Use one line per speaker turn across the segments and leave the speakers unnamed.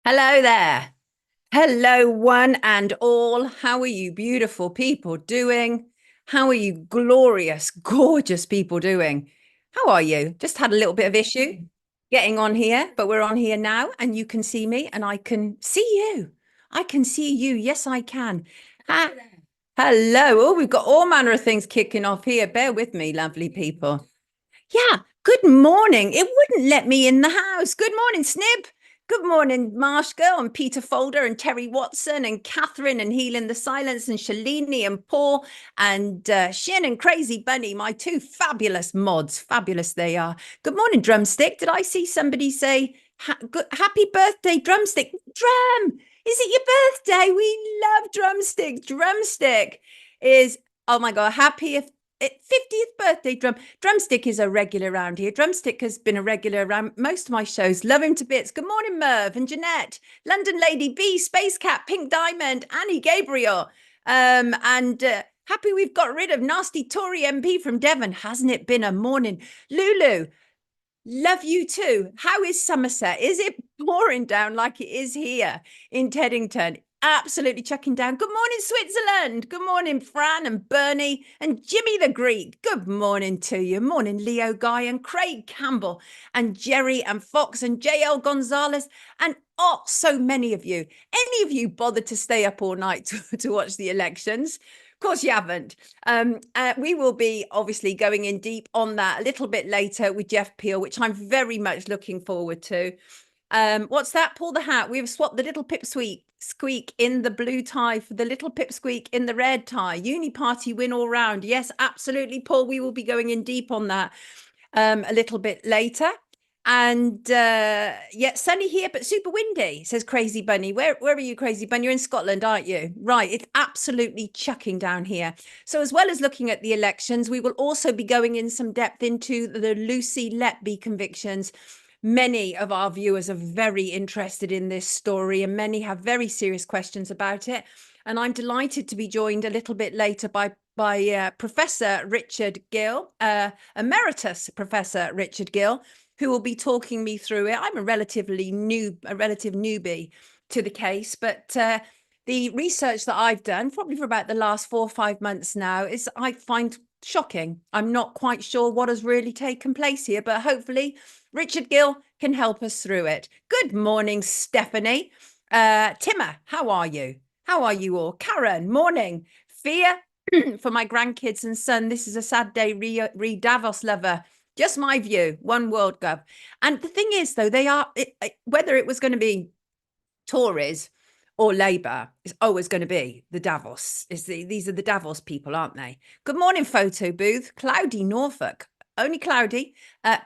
Hello there. Hello, one and all. How are you beautiful people doing? How are you glorious, gorgeous people doing? How are you? Just had a little bit of issue getting on here, but we're on here now and you can see me and I can see you. I can see you. Yes, I can. Ha Hello. Oh, we've got all manner of things kicking off here. Bear with me, lovely people. Yeah, good morning. It wouldn't let me in the house. Good morning, Snib. Good morning, Marsh Girl and Peter Folder and Terry Watson and Catherine and Healing the Silence and Shalini and Paul and Shin and Crazy Bunny, my two fabulous mods. Fabulous they are. Good morning, Drumstick. Did I see somebody say happy birthday, Drumstick? Drum, is it your birthday? We love Drumstick. Drumstick is, oh my God, happy 50th birthday Drumstick is a regular around here. Drumstick has been a regular around most of my shows. Love him to bits. Good morning, Merv and Jeanette, London Lady B, Space Cat, Pink Diamond, Annie Gabriel. And happy we've got rid of nasty Tory MP from Devon. Hasn't it been a morning? Lulu, love you too. How is Somerset? Is it pouring down like it is here in Teddington? Absolutely chucking down. Good morning, Switzerland. Good morning, Fran and Bernie and Jimmy the Greek. Good morning to you. Morning, Leo Guy and Craig Campbell and Jerry and Fox and JL Gonzalez and oh, so many of you. Any of you bothered to stay up all night to watch the elections? Of course you haven't. We will be obviously going in deep on that a little bit later with Jeff Peel, which I'm very much looking forward to. What's that? Pull the hat. We've swapped the little pipsqueak in the blue tie for the little pipsqueak in the red tie. Uni party win all round. Yes, absolutely, Paul. We will be going in deep on that a little bit later. And yeah, sunny here, but super windy, says Crazy Bunny. Where are you, Crazy Bunny? You're in Scotland, aren't you? Right, it's absolutely chucking down here. So as well as looking at the elections, we will also be going in some depth into the Lucy Letby convictions. Many of our viewers are very interested in this story and many have very serious questions about it. And I'm delighted to be joined a little bit later by Professor Richard Gill, Emeritus Professor Richard Gill, who will be talking me through it. I'm a relative newbie to the case, but the research that I've done, probably for about the last 4 or 5 months now, is I find shocking. I'm not quite sure what has really taken place here, but hopefully Richard Gill can help us through it. Good morning, Stephanie. Timmer, how are you? How are you all? Karen, morning. Fear for my grandkids and son. This is a sad day, re Davos lover. Just my view, one world gov. And the thing is, though, they are, whether it was going to be Tories or Labour, it's always going to be the Davos. These are the Davos people, aren't they? Good morning, photo booth. Cloudy Norfolk, only cloudy.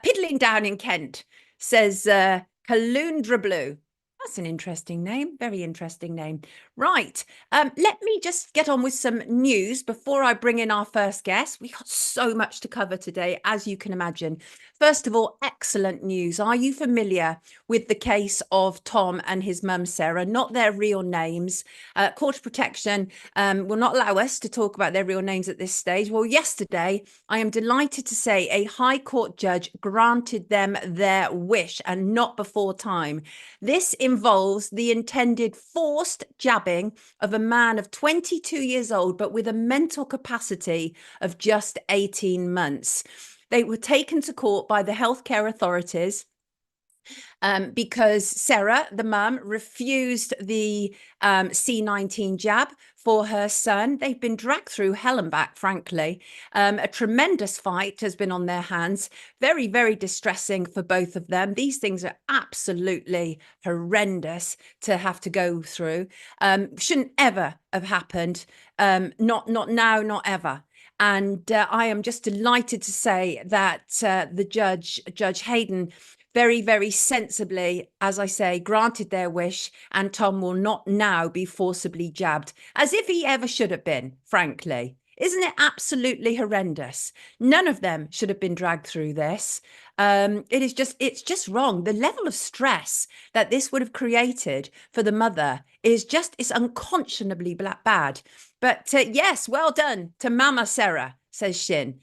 Piddling down in Kent, says Caloundra Blue. That's an interesting name. Very interesting name. Right. Let me just get on with some news before I bring in our first guest. We got so much to cover today, as you can imagine. First of all, excellent news. Are you familiar with the case of Tom and his mum, Sarah? Not their real names. Court of Protection will not allow us to talk about their real names at this stage. Well, yesterday, I am delighted to say a High Court judge granted them their wish and not before time. This involves the intended forced jabbing of a man of 22 years old, but with a mental capacity of just 18 months. They were taken to court by the healthcare authorities because Sarah, the mum, refused the C19 jab for her son. They've been dragged through hell and back, frankly. A tremendous fight has been on their hands. Very, very distressing for both of them. These things are absolutely horrendous to have to go through. Shouldn't ever have happened. Not now, not ever. And I am just delighted to say that the Judge Hayden, very, very sensibly, as I say, granted their wish, and Tom will not now be forcibly jabbed, as if he ever should have been, frankly. Isn't it absolutely horrendous? None of them should have been dragged through this. It's just wrong. The level of stress that this would have created for the mother is unconscionably bad. But yes, well done to Mama Sarah, says Shin.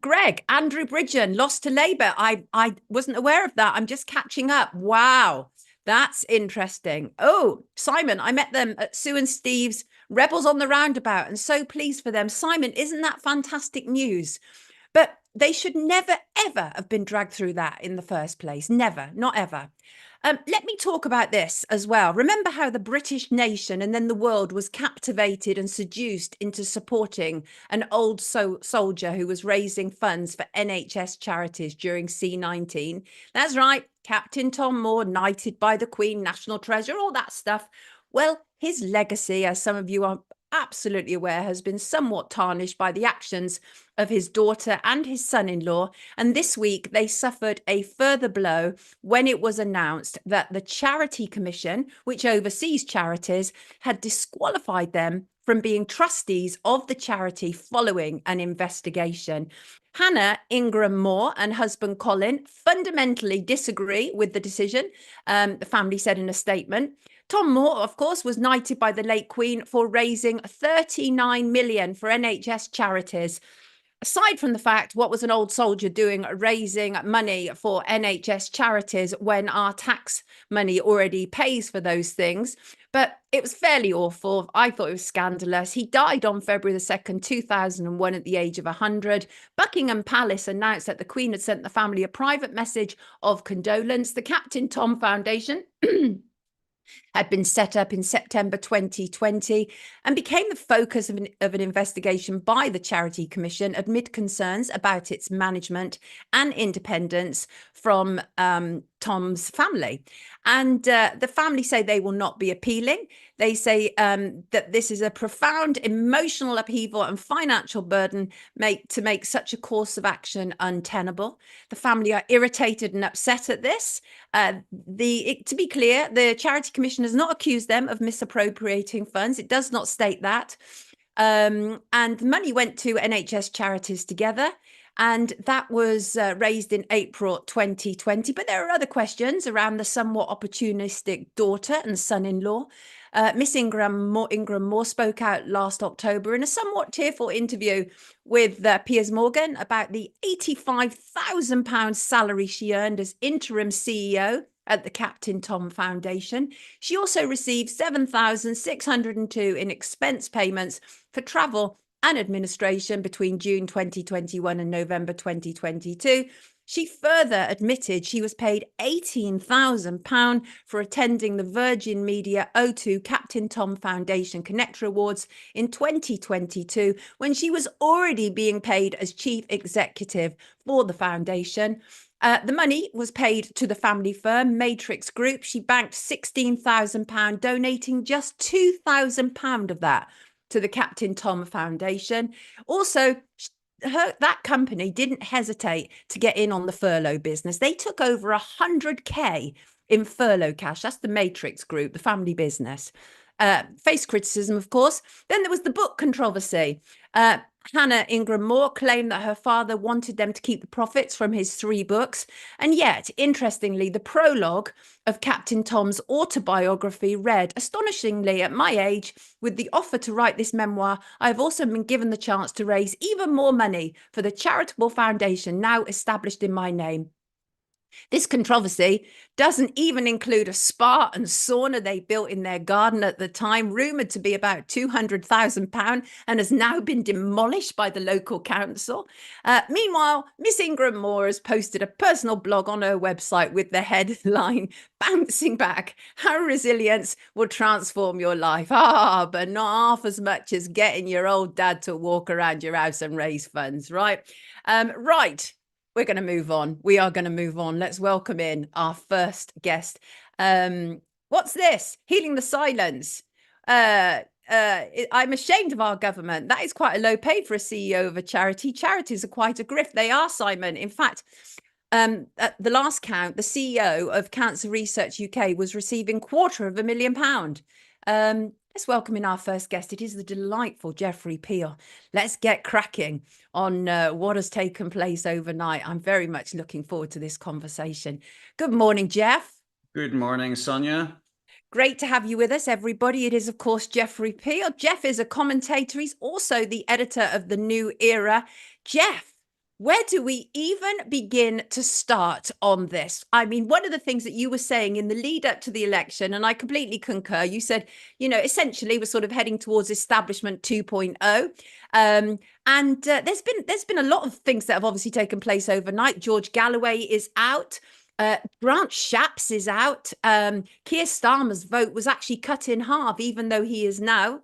Greg, Andrew Bridgen lost to Labour. I wasn't aware of that. I'm just catching up. Wow. That's interesting. Oh, Simon, I met them at Sue and Steve's Rebels on the Roundabout and so pleased for them. Simon, isn't that fantastic news? But they should never, ever have been dragged through that in the first place. Never, not ever. Let me talk about this as well. Remember how the British nation and then the world was captivated and seduced into supporting an old soldier who was raising funds for NHS charities during C-19? That's right, Captain Tom Moore, knighted by the Queen, National Treasure, all that stuff. Well, his legacy, as some of you are absolutely aware, has been somewhat tarnished by the actions of his daughter and his son-in-law. And this week they suffered a further blow when it was announced that the Charity Commission, which oversees charities, had disqualified them from being trustees of the charity following an investigation. Hannah Ingram Moore and husband Colin fundamentally disagree with the decision, the family said in a statement. Tom Moore, of course, was knighted by the late Queen for raising 39 million for NHS charities. Aside from the fact, what was an old soldier doing raising money for NHS charities when our tax money already pays for those things? But it was fairly awful. I thought it was scandalous. He died on February the 2nd, 2001 at the age of 100. Buckingham Palace announced that the Queen had sent the family a private message of condolence. The Captain Tom Foundation had been set up in September 2020 and became the focus of an investigation by the Charity Commission amid concerns about its management and independence from Tom's family. And the family say they will not be appealing. They say that this is a profound emotional upheaval and financial burden to make such a course of action untenable. The family are irritated and upset at this. To be clear, the Charity Commission has not accused them of misappropriating funds. It does not state that. And the money went to NHS charities together. And that was raised in April 2020. But there are other questions around the somewhat opportunistic daughter and son-in-law. Miss Ingram Moore spoke out last October in a somewhat tearful interview with Piers Morgan about the £85,000 salary she earned as interim CEO at the Captain Tom Foundation. She also received $7,602 in expense payments for travel and administration between June 2021 and November 2022. She further admitted she was paid £18,000 for attending the Virgin Media O2 Captain Tom Foundation Connector Awards in 2022, when she was already being paid as chief executive for the foundation. The money was paid to the family firm, Matrix Group. She banked £16,000, donating just £2,000 of that to the Captain Tom Foundation. Also, that company didn't hesitate to get in on the furlough business. They took over 100K in furlough cash. That's the Matrix Group, the family business. Faced criticism, of course. Then there was the book controversy. Hannah Ingram Moore claimed that her father wanted them to keep the profits from his 3 books. And yet, interestingly, the prologue of Captain Tom's autobiography read, astonishingly, at my age, with the offer to write this memoir, I have also been given the chance to raise even more money for the charitable foundation now established in my name. This controversy doesn't even include a spa and sauna they built in their garden at the time, rumoured to be about £200,000, and has now been demolished by the local council. Meanwhile, Miss Ingram Moore has posted a personal blog on her website with the headline, "Bouncing Back, How Resilience Will Transform Your Life." But not half as much as getting your old dad to walk around your house and raise funds, right? Right. We're going to move on. We are going to move on. Let's welcome in our first guest. What's this? Healing the silence. I'm ashamed of our government. That is quite a low pay for a CEO of a charity. Charities are quite a grift. They are, Simon. In fact, at the last count, the CEO of Cancer Research UK was receiving £250,000. Let's welcome in our first guest. It is the delightful Geoffrey Peel. Let's get cracking on what has taken place overnight. I'm very much looking forward to this conversation. Good morning, Jeff.
Good morning, Sonia.
Great to have you with us, everybody. It is, of course, Geoffrey Peel. Jeff is a commentator. He's also the editor of The New Era. Jeff, Where do we even begin to start on this? I mean, one of the things that you were saying in the lead up to the election, and I completely concur, you said, essentially we're sort of heading towards establishment 2.0. There's been a lot of things that have obviously taken place overnight. George Galloway is out. Grant Shapps is out. Keir Starmer's vote was actually cut in half, even though he is now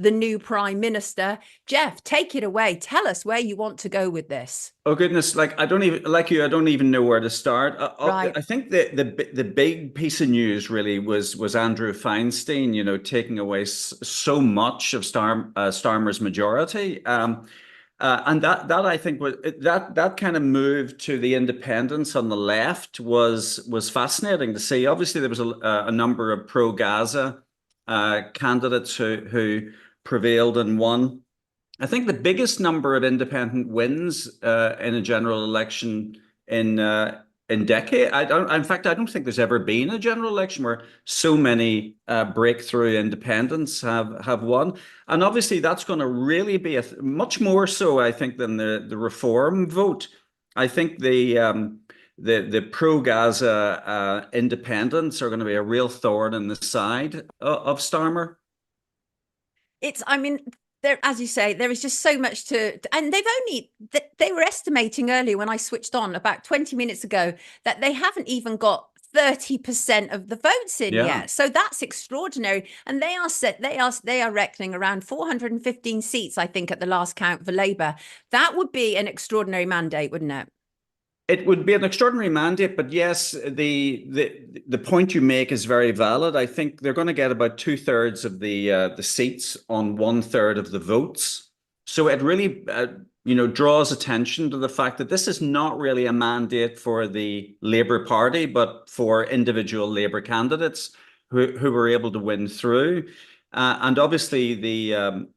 the new prime minister. Jeff, take it away. Tell us where you want to go with this.
Oh goodness, I don't even I don't even know where to start.
Right.
I think the big piece of news really was Andrew Feinstein, taking away so much of Starmer's majority. And that I think was that kind of move to the independents on the left was fascinating to see. Obviously, there was a number of pro-Gaza candidates who prevailed and won. I think the biggest number of independent wins in a general election in decade. In fact, I don't think there's ever been a general election where so many breakthrough independents have won. And obviously, that's going to really be much more so, I think, than the reform vote. I think the pro-Gaza independents are going to be a real thorn in the side of Starmer.
I mean, there, as you say, there is just so much and they were estimating earlier when I switched on about 20 minutes ago that they haven't even got 30% of the votes in yet. So that's extraordinary. And they are reckoning around 415 seats, I think, at the last count for Labour. That would be an extraordinary mandate, wouldn't it?
It would be an extraordinary mandate, but yes, the point you make is very valid. I think they're going to get about 2/3 of the seats on 1/3 of the votes. So it really draws attention to the fact that this is not really a mandate for the Labour Party, but for individual Labour candidates who were able to win through. And obviously the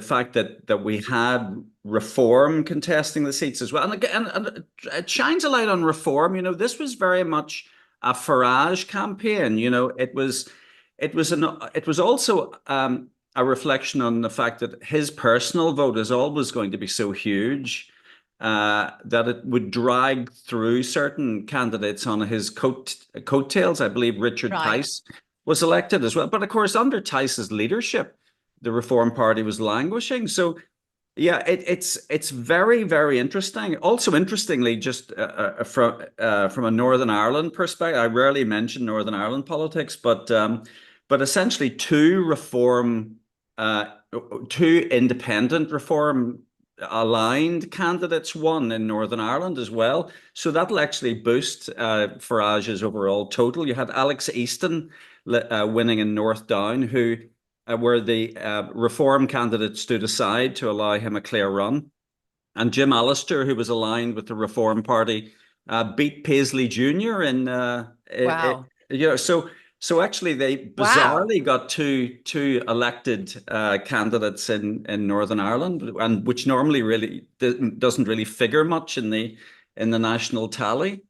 fact that we had Reform contesting the seats as well, and it shines a light on Reform. This was very much a Farage campaign. It was also a reflection on the fact that his personal vote is always going to be so huge that it would drag through certain candidates on his coattails. I believe Richard Tice was elected as well, but of course under Tice's leadership, the Reform Party was languishing. So, yeah, it's very, very interesting. Also, interestingly, just from a Northern Ireland perspective, I rarely mention Northern Ireland politics, but essentially two independent Reform aligned candidates won in Northern Ireland as well. So that'll actually boost Farage's overall total. You had Alex Easton winning in North Down, where the Reform candidate stood aside to allow him a clear run. And Jim Allister, who was aligned with the Reform Party, beat Paisley Jr.
Wow.
So actually they bizarrely got two elected candidates in Northern Ireland, and which normally really doesn't really figure much in the national tally.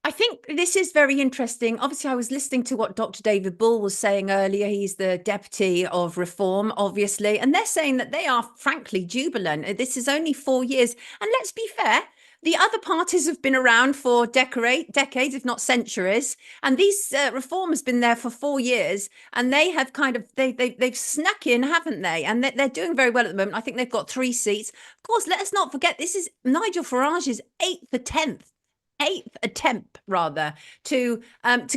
I think this is very interesting. Obviously, I was listening to what Dr. David Bull was saying earlier. He's the deputy of Reform, obviously, and they're saying that they are frankly jubilant. This is only 4 years. And let's be fair, the other parties have been around for decades, if not centuries. And these Reform has been there for 4 years, and they have they've snuck in, haven't they? And they're doing very well at the moment. I think they've got 3 seats. Of course, let us not forget, this is Nigel Farage's eighth attempt rather to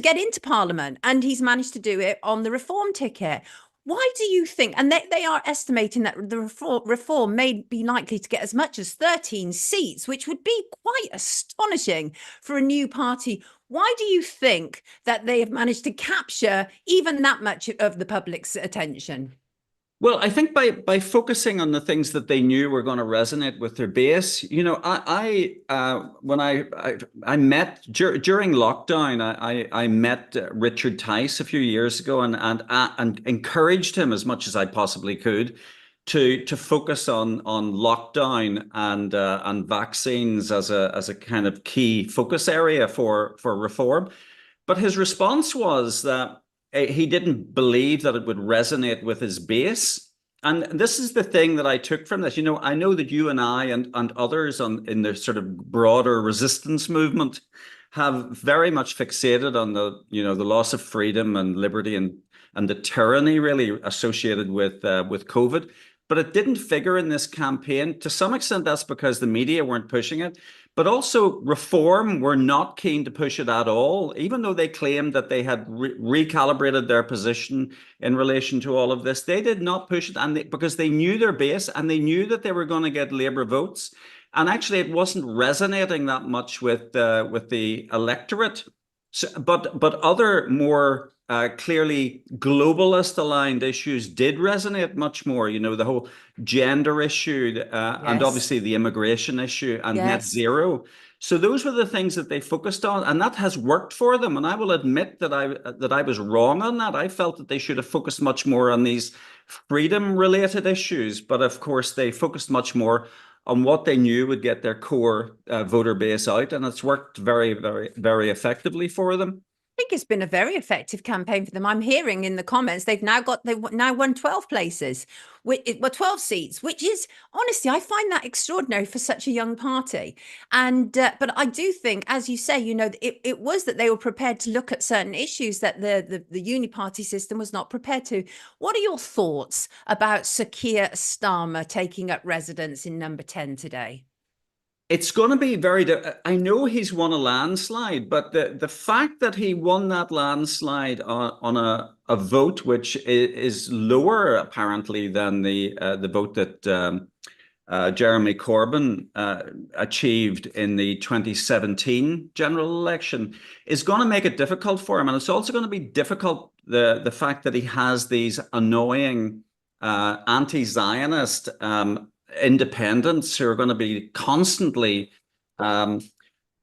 get into Parliament, and he's managed to do it on the Reform ticket. Why do you think, and they are estimating that the reform may be likely to get as much as 13 seats, which would be quite astonishing for a new party. Why do you think that they have managed to capture even that much of the public's attention?
Well, I think by focusing on the things that they knew were going to resonate with their base, when I met during lockdown, I met Richard Tice a few years ago and encouraged him as much as I possibly could to focus on lockdown and vaccines as a kind of key focus area for Reform. But his response was that he didn't believe that it would resonate with his base. And this is the thing that I took from this. I know that you and I and others in the sort of broader resistance movement have very much fixated on the loss of freedom and liberty and the tyranny really associated with COVID. But it didn't figure in this campaign. To some extent, that's because the media weren't pushing it. But also, Reform were not keen to push it at all, even though they claimed that they had recalibrated their position in relation to all of this. They did not push it, and because they knew their base and they knew that they were going to get Labour votes. And actually, it wasn't resonating that much with the electorate. So, but other more clearly globalist aligned issues did resonate much more. The whole gender issue and
Yes.
obviously the immigration issue and net
Yes.
zero. So those were the things that they focused on, and that has worked for them. And I will admit that I was wrong on that. I felt that they should have focused much more on these freedom-related issues, but of course they focused much more on what they knew would get their core voter base out, and it's worked very, very, very effectively for them.
I think it's been a very effective campaign for them. I'm hearing in the comments they've now won 12 places, well, 12 seats, which is honestly, I find that extraordinary for such a young party. And but I do think, as you say, it was that they were prepared to look at certain issues that the uni-party system was not prepared to. What are your thoughts about Sir Keir Starmer taking up residence in number 10 today?
It's going to be I know he's won a landslide, but the fact that he won that landslide on a vote which is lower apparently than the vote that Jeremy Corbyn achieved in the 2017 general election is going to make it difficult for him, and it's also going to be difficult the fact that he has these annoying anti-Zionist independents who are going to be constantly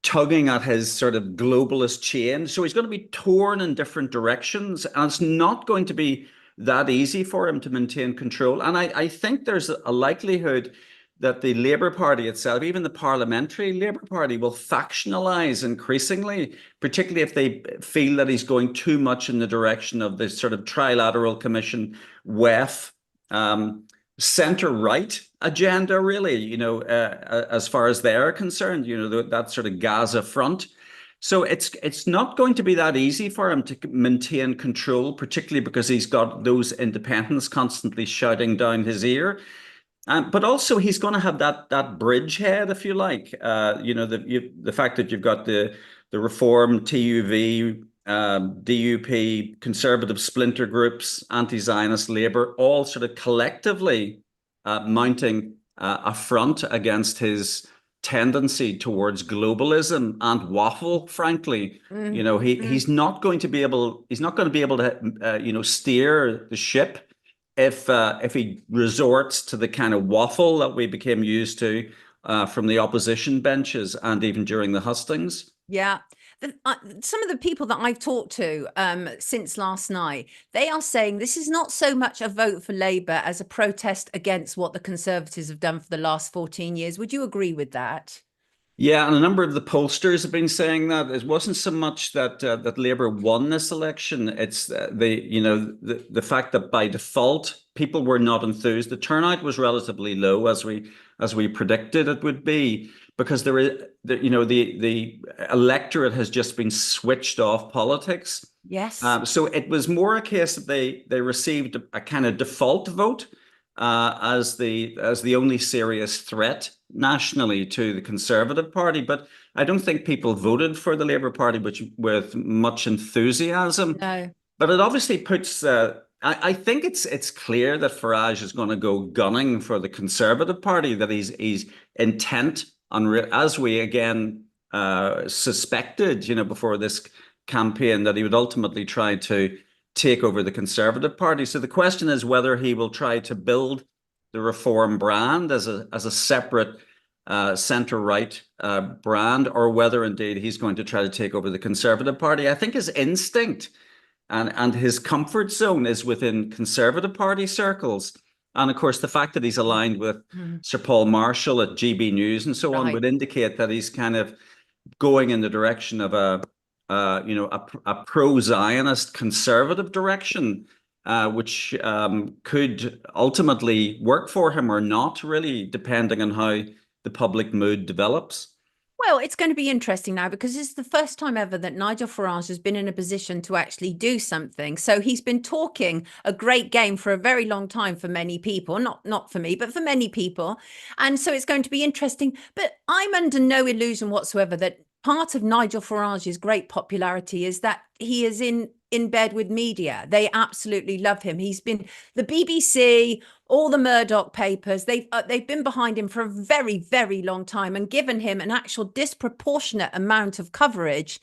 tugging at his sort of globalist chain. So he's going to be torn in different directions, and it's not going to be that easy for him to maintain control. And I think there's a likelihood that the Labour Party itself, even the parliamentary Labour Party, will factionalize increasingly, particularly if they feel that he's going too much in the direction of this sort of trilateral commission, WEF, center-right agenda, really, as far as they're concerned, that sort of Gaza front. So it's not going to be that easy for him to maintain control, particularly because he's got those independents constantly shouting down his ear. But also he's going to have that bridgehead, if you like. The fact that you've got the Reform, TUV, DUP, conservative splinter groups, anti-Zionist Labour, all sort of collectively mounting a front against his tendency towards globalism and waffle. Frankly, he's not going to be able to steer the ship if he resorts to the kind of waffle that we became used to from the opposition benches and even during the hustings.
Yeah. Some of the people that I've talked to since last night, they are saying this is not so much a vote for Labour as a protest against what the Conservatives have done for the last 14 years. Would you agree with that?
Yeah, and a number of the pollsters have been saying that it wasn't so much that that Labour won this election. It's the fact that by default people were not enthused. The turnout was relatively low, as we predicted it would be, because the electorate has just been switched off politics.
Yes.
So it was more a case that they received a kind of default vote as the only serious threat nationally to the Conservative Party. But I don't think people voted for the Labour Party with much enthusiasm.
No.
But it obviously puts. I think it's clear that Farage is going to go gunning for the Conservative Party. That he's intent on, as we again suspected, before this campaign, that he would ultimately try to take over the Conservative Party. So the question is whether he will try to build the Reform brand as a separate centre-right brand, or whether indeed he's going to try to take over the Conservative Party. I think his instinct and his comfort zone is within Conservative Party circles. And of course, the fact that he's aligned with Sir Paul Marshall at GB News and so on would indicate that he's kind of going in the direction of a pro-Zionist conservative direction. which could ultimately work for him or not, really, depending on how the public mood develops.
Well, it's going to be interesting now because it's the first time ever that Nigel Farage has been in a position to actually do something. So he's been talking a great game for a very long time for many people, not for me, but for many people. And so it's going to be interesting. But I'm under no illusion whatsoever that part of Nigel Farage's great popularity is that he is in bed with media. They absolutely love him. He's been the BBC, all the Murdoch papers. They've been behind him for a very, very long time and given him an actual disproportionate amount of coverage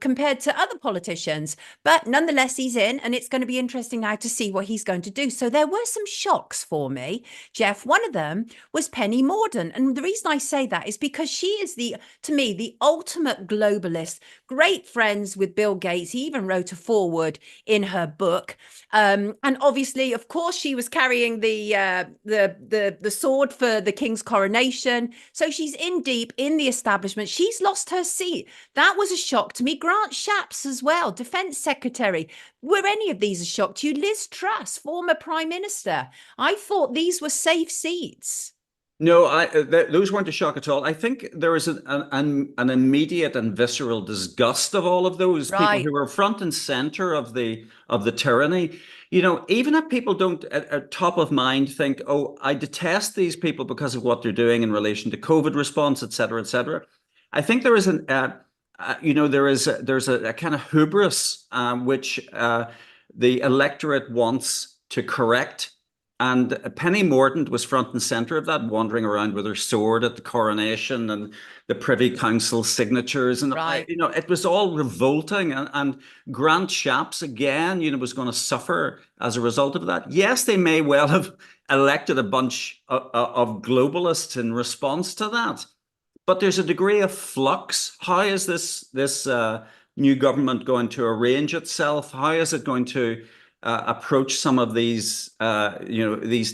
compared to other politicians. But nonetheless, he's in, and it's going to be interesting now to see what he's going to do. So there were some shocks for me, Jeff. One of them was Penny Mordaunt, and the reason I say that is because she is to me, the ultimate globalist. Great friends with Bill Gates. He even wrote a foreword in her book. And obviously, of course, she was carrying the sword for the king's coronation. So she's in deep in the establishment. She's lost her seat. That was a shock to me. Grant Shapps as well, Defence Secretary. Were any of these a shock to you? Liz Truss, former Prime Minister. I thought these were safe seats.
No, those weren't a shock at all. I think there is an immediate and visceral disgust of all of those people
Right.
who were front and center of the tyranny. Even if people don't at top of mind think, "Oh, I detest these people because of what they're doing in relation to COVID response, et cetera, et cetera." I think there is there's a kind of hubris which the electorate wants to correct. And Penny Mordaunt was front and center of that, wandering around with her sword at the coronation and the Privy Council signatures. And,
Right.
it was all revolting. And Grant Shapps, again, was going to suffer as a result of that. Yes, they may well have elected a bunch of globalists in response to that. But there's a degree of flux. How is this new government going to arrange itself? How is it going to approach some of these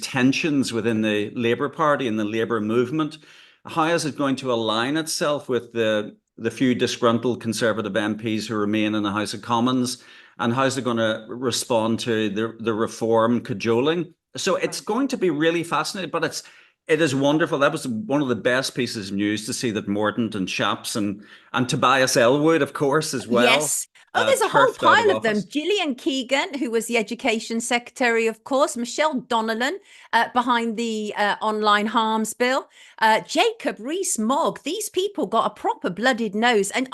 tensions within the Labour Party and the Labour movement? How is it going to align itself with the few disgruntled Conservative MPs who remain in the House of Commons? And how is it going to respond to the reform cajoling? So it's going to be really fascinating, but it is wonderful. That was one of the best pieces of news to see that Mordaunt and Shapps and Tobias Ellwood, of course, as well,
Yes. Oh, there's a whole
turfed out of
pile of them.
office.
Gillian Keegan, who was the Education Secretary, of course. Michelle Donnellan behind the online harms bill. Jacob Rees-Mogg. These people got a proper blooded nose. And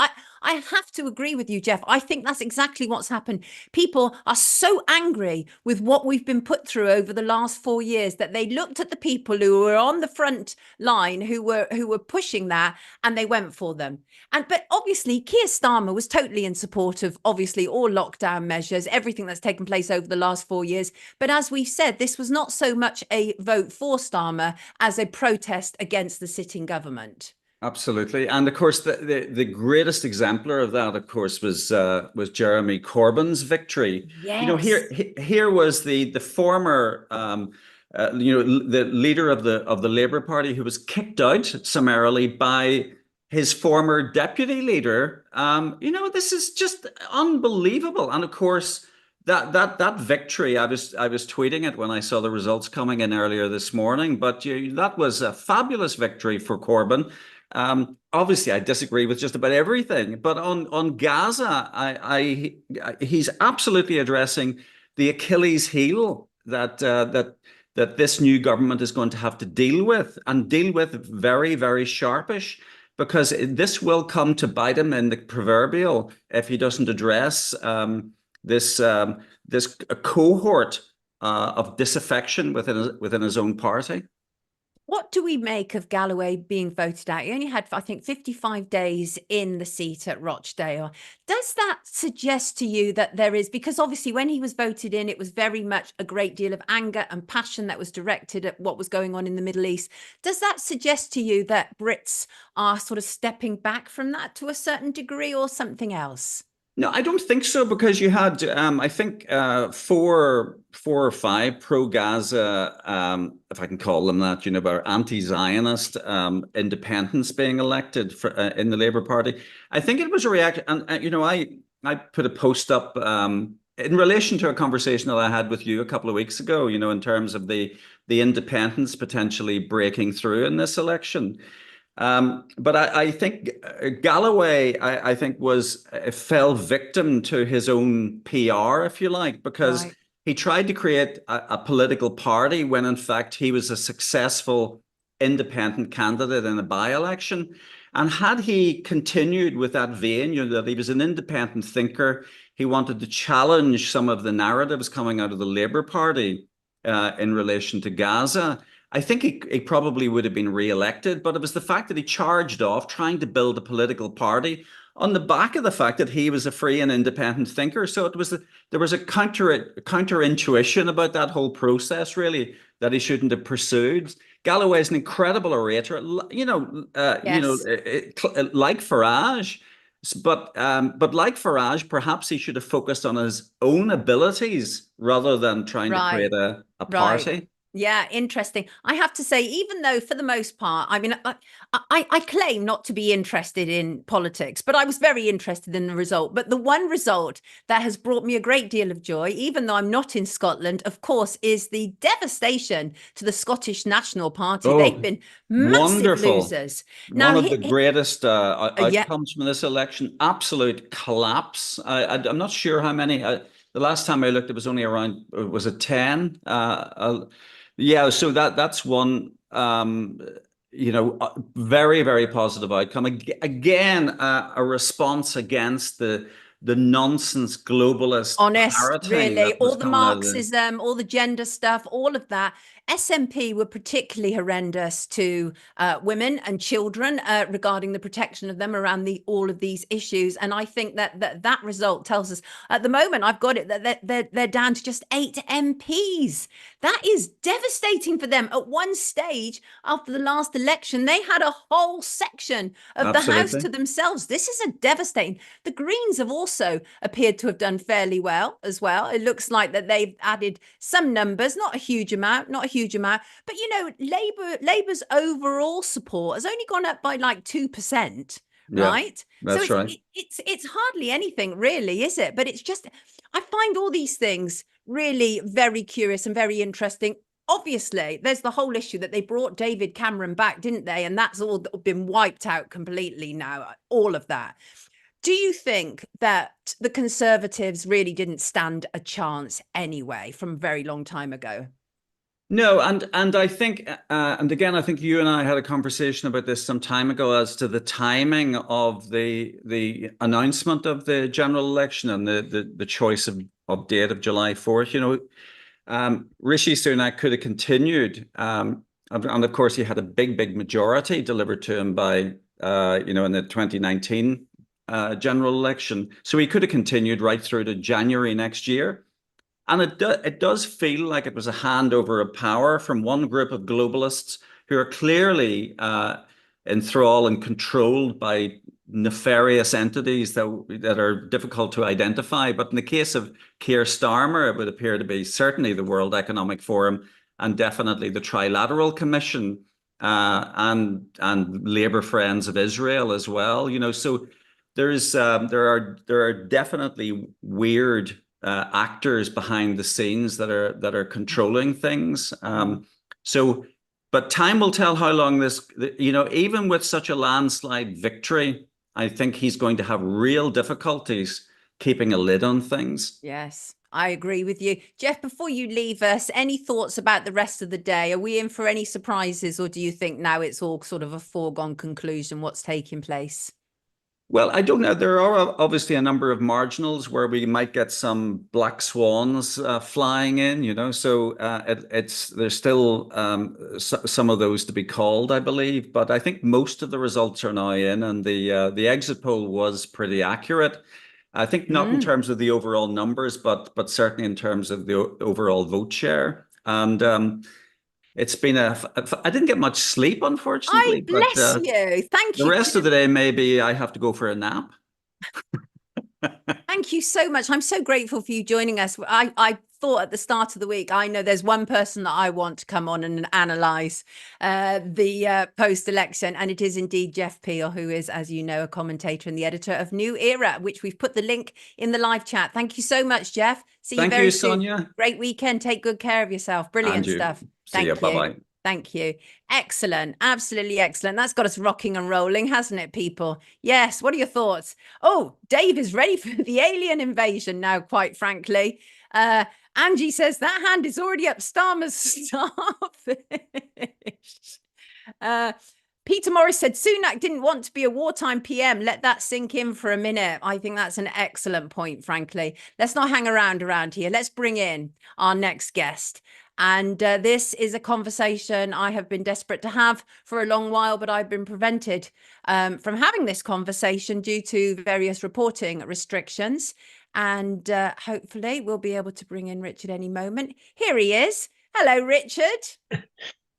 I have to agree with you, Jeff. I think that's exactly what's happened. People are so angry with what we've been put through over the last 4 years that they looked at the people who were on the front line, who were pushing that, and they went for them. But obviously, Keir Starmer was totally in support of obviously all lockdown measures, everything that's taken place over the last 4 years. But as we've said, this was not so much a vote for Starmer as a protest against the sitting government.
Absolutely, and of course, the greatest exemplar of that, of course, was Jeremy Corbyn's victory.
Yes.
Here was the former, the leader of the Labour Party who was kicked out summarily by his former deputy leader. This is just unbelievable, and of course. That victory, I was tweeting it when I saw the results coming in earlier this morning. But that was a fabulous victory for Corbyn. Obviously, I disagree with just about everything, but on Gaza, he's absolutely addressing the Achilles heel that this new government is going to have to deal with, and deal with very, very sharpish, because this will come to bite him in the proverbial if he doesn't address this cohort of disaffection within his own party.
What do we make of Galloway being voted out? He only had, I think, 55 days in the seat at Rochdale. Does that suggest to you that there is, because obviously when he was voted in, it was very much a great deal of anger and passion that was directed at what was going on in the Middle East. Does that suggest to you that Brits are sort of stepping back from that to a certain degree, or something else?
No, I don't think so, because you had, I think, four or five pro-Gaza, if I can call them that, anti-Zionist independents being elected in the Labour Party. I think it was a reaction, and I put a post up in relation to a conversation that I had with you a couple of weeks ago, in terms of the independents potentially breaking through in this election. But I think Galloway, I think, fell victim to his own PR, if you like, because
Right.
he tried to create a political party when, in fact, he was a successful independent candidate in a by-election. And had he continued with that vein, that he was an independent thinker, he wanted to challenge some of the narratives coming out of the Labour Party in relation to Gaza. I think he probably would have been re-elected, but it was the fact that he charged off trying to build a political party on the back of the fact that he was a free and independent thinker. So there was a counter intuition about that whole process, really, that he shouldn't have pursued. Galloway is an incredible orator,
Yes.
like Farage. But like Farage, perhaps he should have focused on his own abilities rather than trying to
Right.
create a
Right.
party.
Yeah, interesting. I have to say, even though for the most part, I mean, I claim not to be interested in politics, but I was very interested in the result. But the one result that has brought me a great deal of joy, even though I'm not in Scotland, of course, is the devastation to the Scottish National Party. They've
Oh,
been massive
wonderful.
losers.
One
Now,
of the greatest
yeah,
outcomes from this election, absolute collapse. I'm not sure how many. The last time I looked, it was only around, was it 10? Yeah, so that's one, very, very positive outcome. Again, a response against the nonsense globalist
honest,
parroting
really.
that was
All the
coming out of the.
Marxism, all the gender stuff, all of that. SNP were particularly horrendous to women and children regarding the protection of them around all of these issues. And I think that result tells us at the moment, I've got it, that they're down to just 8 MPs. That is devastating for them. At one stage after the last election, they had a whole section of the House
Absolutely.
to themselves. This is a devastating. The Greens have also appeared to have done fairly well as well. It looks like that they've added some numbers, not a huge amount, but Labour's overall support has only gone up by like 2%,
Yeah,
right? So
that's right.
it's hardly anything really, is it? But it's just I find all these things really very curious and very interesting. Obviously, there's the whole issue that they brought David Cameron back, didn't they? And that's all been wiped out completely now, all of that. Do you think that the Conservatives really didn't stand a chance anyway from a very long time ago?
No, and I think, and again, I think you and I had a conversation about this some time ago as to the timing of the announcement of the general election and the choice of date of July 4th. Rishi Sunak could have continued, and of course, he had a big majority delivered to him by, in the 2019 general election, so he could have continued right through to January next year. And it does feel like it was a handover of power from one group of globalists who are clearly enthralled and controlled by nefarious entities that are difficult to identify. But in the case of Keir Starmer, it would appear to be certainly the World Economic Forum and definitely the Trilateral Commission and Labour Friends of Israel as well. So there are definitely weird actors behind the scenes that are controlling things. So, but time will tell how long this. Even with such a landslide victory, I think he's going to have real difficulties keeping a lid on things.
Yes, I agree with you. Jeff, before you leave us, any thoughts about the rest of the day? Are we in for any surprises, or do you think now it's all sort of a foregone conclusion what's taking place?
Well, I don't know. There are obviously a number of marginals where we might get some black swans flying in, So there's still some of those to be called, I believe. But I think most of the results are now in, and the exit poll was pretty accurate. I think not in
Mm.
terms of the overall numbers, but certainly in terms of the overall vote share. And it's been I didn't get much sleep,
I
unfortunately, but
bless you.
the rest of the day, maybe I have to go for a nap.
Thank Thank you so much. I'm so grateful for you joining us. I thought at the start of the week, I know there's one person that I want to come on and analyse the post-election, and it is indeed Jeff Peel, who is, as you know, a commentator and the editor of New Era, which we've put the link in the live chat. Thank you so much, Jeff. See you
Thank
very
you,
soon.
Sonia.
Great weekend. Take good care of yourself. Brilliant
And you.
stuff.
See ya. Bye-bye.
Thank you. Excellent. Absolutely excellent. That's got us rocking and rolling, hasn't it, people? Yes. What are your thoughts? Oh, Dave is ready for the alien invasion now, quite frankly. Angie says that hand is already up. Starmer's starfish. Peter Morris said Sunak didn't want to be a wartime PM. Let that sink in for a minute. I think that's an excellent point, frankly. Let's not hang around here. Let's bring in our next guest. And this is a conversation I have been desperate to have for a long while, but I've been prevented from having this conversation due to various reporting restrictions. And hopefully we'll be able to bring in Richard any moment. Here he is. Hello, Richard.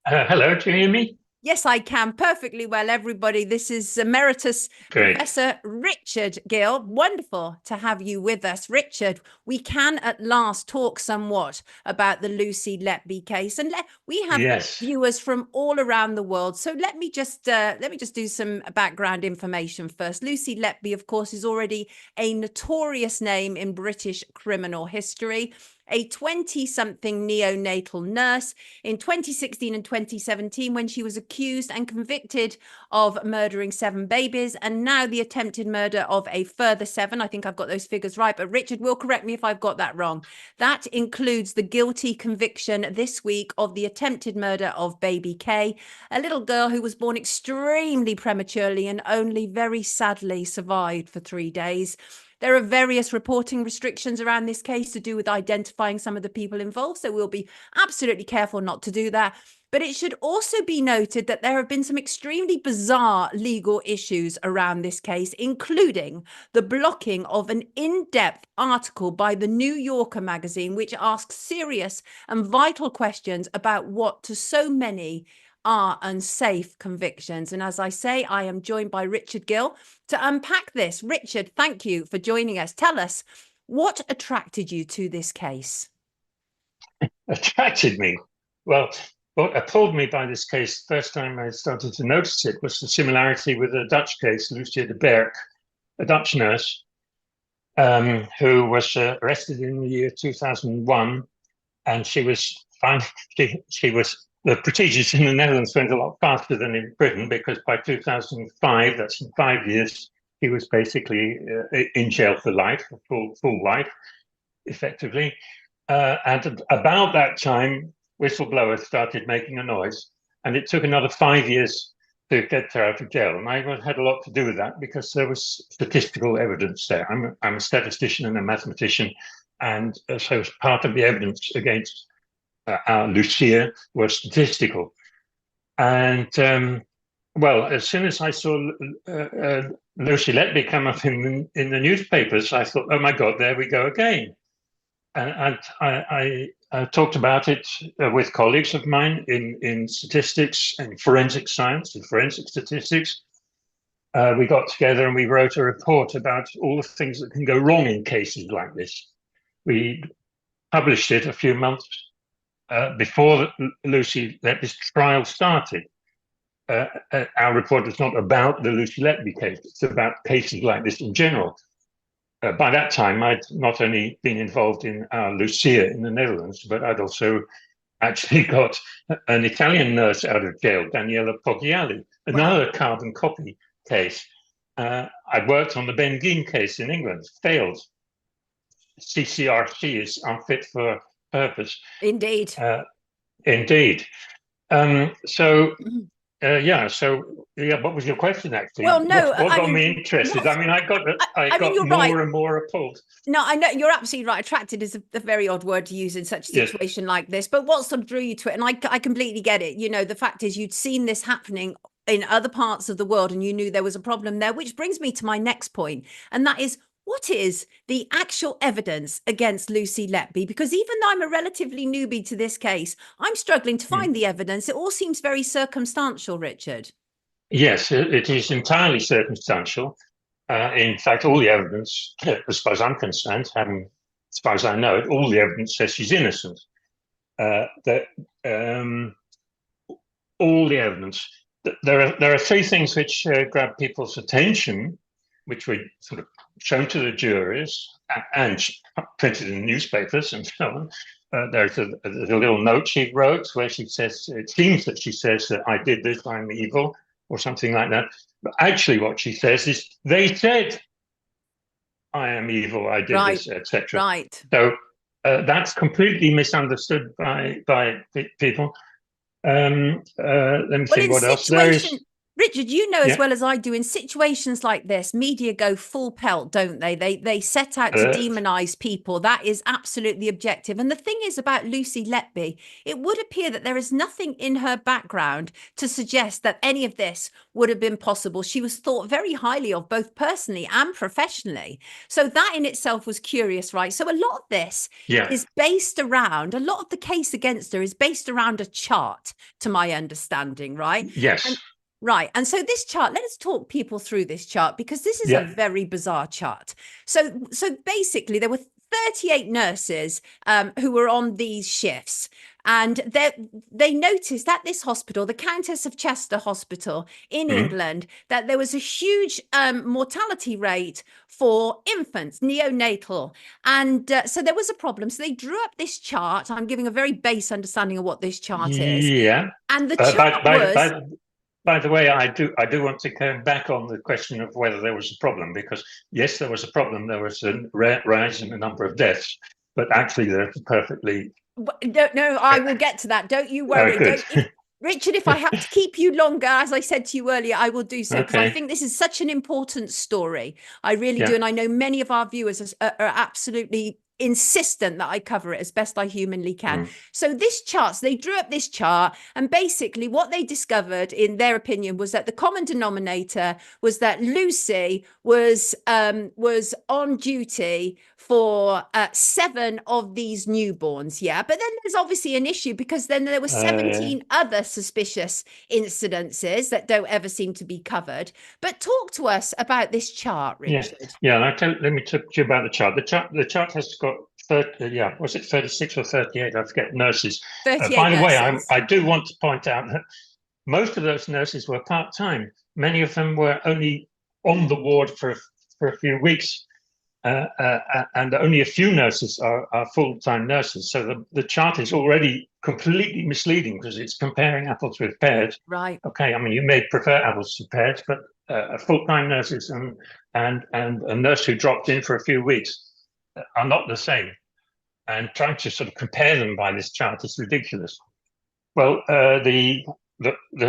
Hello, do you hear me?
Yes, I can perfectly well, everybody. This is Emeritus Professor Richard Gill. Wonderful to have you with us. Richard, we can at last talk somewhat about the Lucy Letby case. And we have viewers from all around the world. So let me just do some background information first. Lucy Letby, of course, is already a notorious name in British criminal history. A 20-something neonatal nurse in 2016 and 2017 when she was accused and convicted of murdering 7 babies, and now the attempted murder of a further 7. I think I've got those figures right, but Richard will correct me if I've got that wrong. That includes the guilty conviction this week of the attempted murder of baby Kay, a little girl who was born extremely prematurely and only very sadly survived for 3 days. There are various reporting restrictions around this case to do with identifying some of the people involved, so we'll be absolutely careful not to do that. But it should also be noted that there have been some extremely bizarre legal issues around this case, including the blocking of an in-depth article by the New Yorker magazine, which asks serious and vital questions about what to so many are unsafe convictions. And as I say, I am joined by Richard Gill to unpack this. Richard, thank you for joining us. Tell us, what attracted you to this case?
Attracted me? Well, what appalled me by this case, first time I started to notice it, was the similarity with a Dutch case, Lucy Letby, a Dutch nurse who was arrested in the year 2001, and she was fine. She was. The procedures in the Netherlands went a lot faster than in Britain, because by 2005, that's in 5 years, he was basically in jail for life, full life, effectively. And about that time, whistleblowers started making a noise, and it took another 5 years to get her out of jail. And I had a lot to do with that, because there was statistical evidence there. I'm a statistician and a mathematician, and so part of the evidence against Lucia was statistical. And well, as soon as I saw Lucy Letby come up in the newspapers, I thought, oh my God, there we go again. And I talked about it with colleagues of mine in statistics and forensic science and forensic statistics. We got together and we wrote a report about all the things that can go wrong in cases like this. We published it a few months before Lucy Letby's trial started. Our report is not about the Lucy Letby case, it's about cases like this in general. By that time, I'd not only been involved in Lucia in the Netherlands, but I'd also actually got an Italian nurse out of jail, Daniela Poggiali, another carbon copy case. I'd worked on the Ben Geen case in England, failed. CCRC is unfit for purpose.
Indeed.
Indeed. What was your question, actually?
Well, no,
what got me interested? I mean, I got more
right.
and more appalled.
No, I know you're absolutely right. Attracted is a very odd word to use in such a situation like this. But what sort of drew you to it? And I completely get it. You know, the fact is you'd seen this happening in other parts of the world and you knew there was a problem there, which brings me to my next point. And that is, what is the actual evidence against Lucy Letby? Because even though I'm a relatively newbie to this case, I'm struggling to find the evidence. It all seems very circumstantial, Richard.
Yes, it is entirely circumstantial. In fact, all the evidence, as far as I'm concerned, as far as I know it, all the evidence says she's innocent. All the evidence. There are three things which grab people's attention, which were sort of shown to the juries and printed in newspapers and so on. There's a little note she wrote where she says, it seems that she says that I did this, I'm evil, or something like that. But actually what she says is, they said I am evil, I did this, etc.
Right.
So that's completely misunderstood by people. Let me think what else there is.
Richard, you know as well as I do, in situations like this, media go full pelt, don't they? They set out to demonize people. That is absolutely objective. And the thing is about Lucy Letby, it would appear that there is nothing in her background to suggest that any of this would have been possible. She was thought very highly of, both personally and professionally. So that in itself was curious, right? So a lot of this is based around, a lot of the case against her is based around a chart, to my understanding, right?
Yes.
Right. And so this chart, let us talk people through this chart, because this is a very bizarre chart. So basically there were 38 nurses who were on these shifts. And they noticed at this hospital, the Countess of Chester Hospital in England, that there was a huge mortality rate for infants, neonatal. And so there was a problem. So they drew up this chart. I'm giving a very base understanding of what this chart is.
Yeah.
And the chart
By the way, I do want to come back on the question of whether there was a problem, because yes, there was a problem. There was a rise in the number of deaths, but actually they're perfectly...
No, I will get to that. Don't you worry. Richard, if I have to keep you longer, as I said to you earlier, I will do so, because I think this is such an important story. I really do. And I know many of our viewers are absolutely insistent that I cover it as best I humanly can. So this chart, so they drew up this chart, and basically what they discovered, in their opinion, was that the common denominator was that Lucy was on duty for 7 of these newborns. But then there's obviously an issue, because then there were 17 other suspicious incidences that don't ever seem to be covered. But talk to us about this chart, Richard.
Let me talk to you about the chart. The chart has got 30, was it 36 or 38? I forget, nurses.
38
by the way,
nurses.
I do want to point out that most of those nurses were part-time. Many of them were only on the ward for a few weeks. And only a few nurses are full-time nurses. So the chart is already completely misleading, because it's comparing apples with pears.
Right.
Okay, I mean, you may prefer apples to pears, but full-time nurses and a nurse who dropped in for a few weeks are not the same. And trying to sort of compare them by this chart is ridiculous. Well, the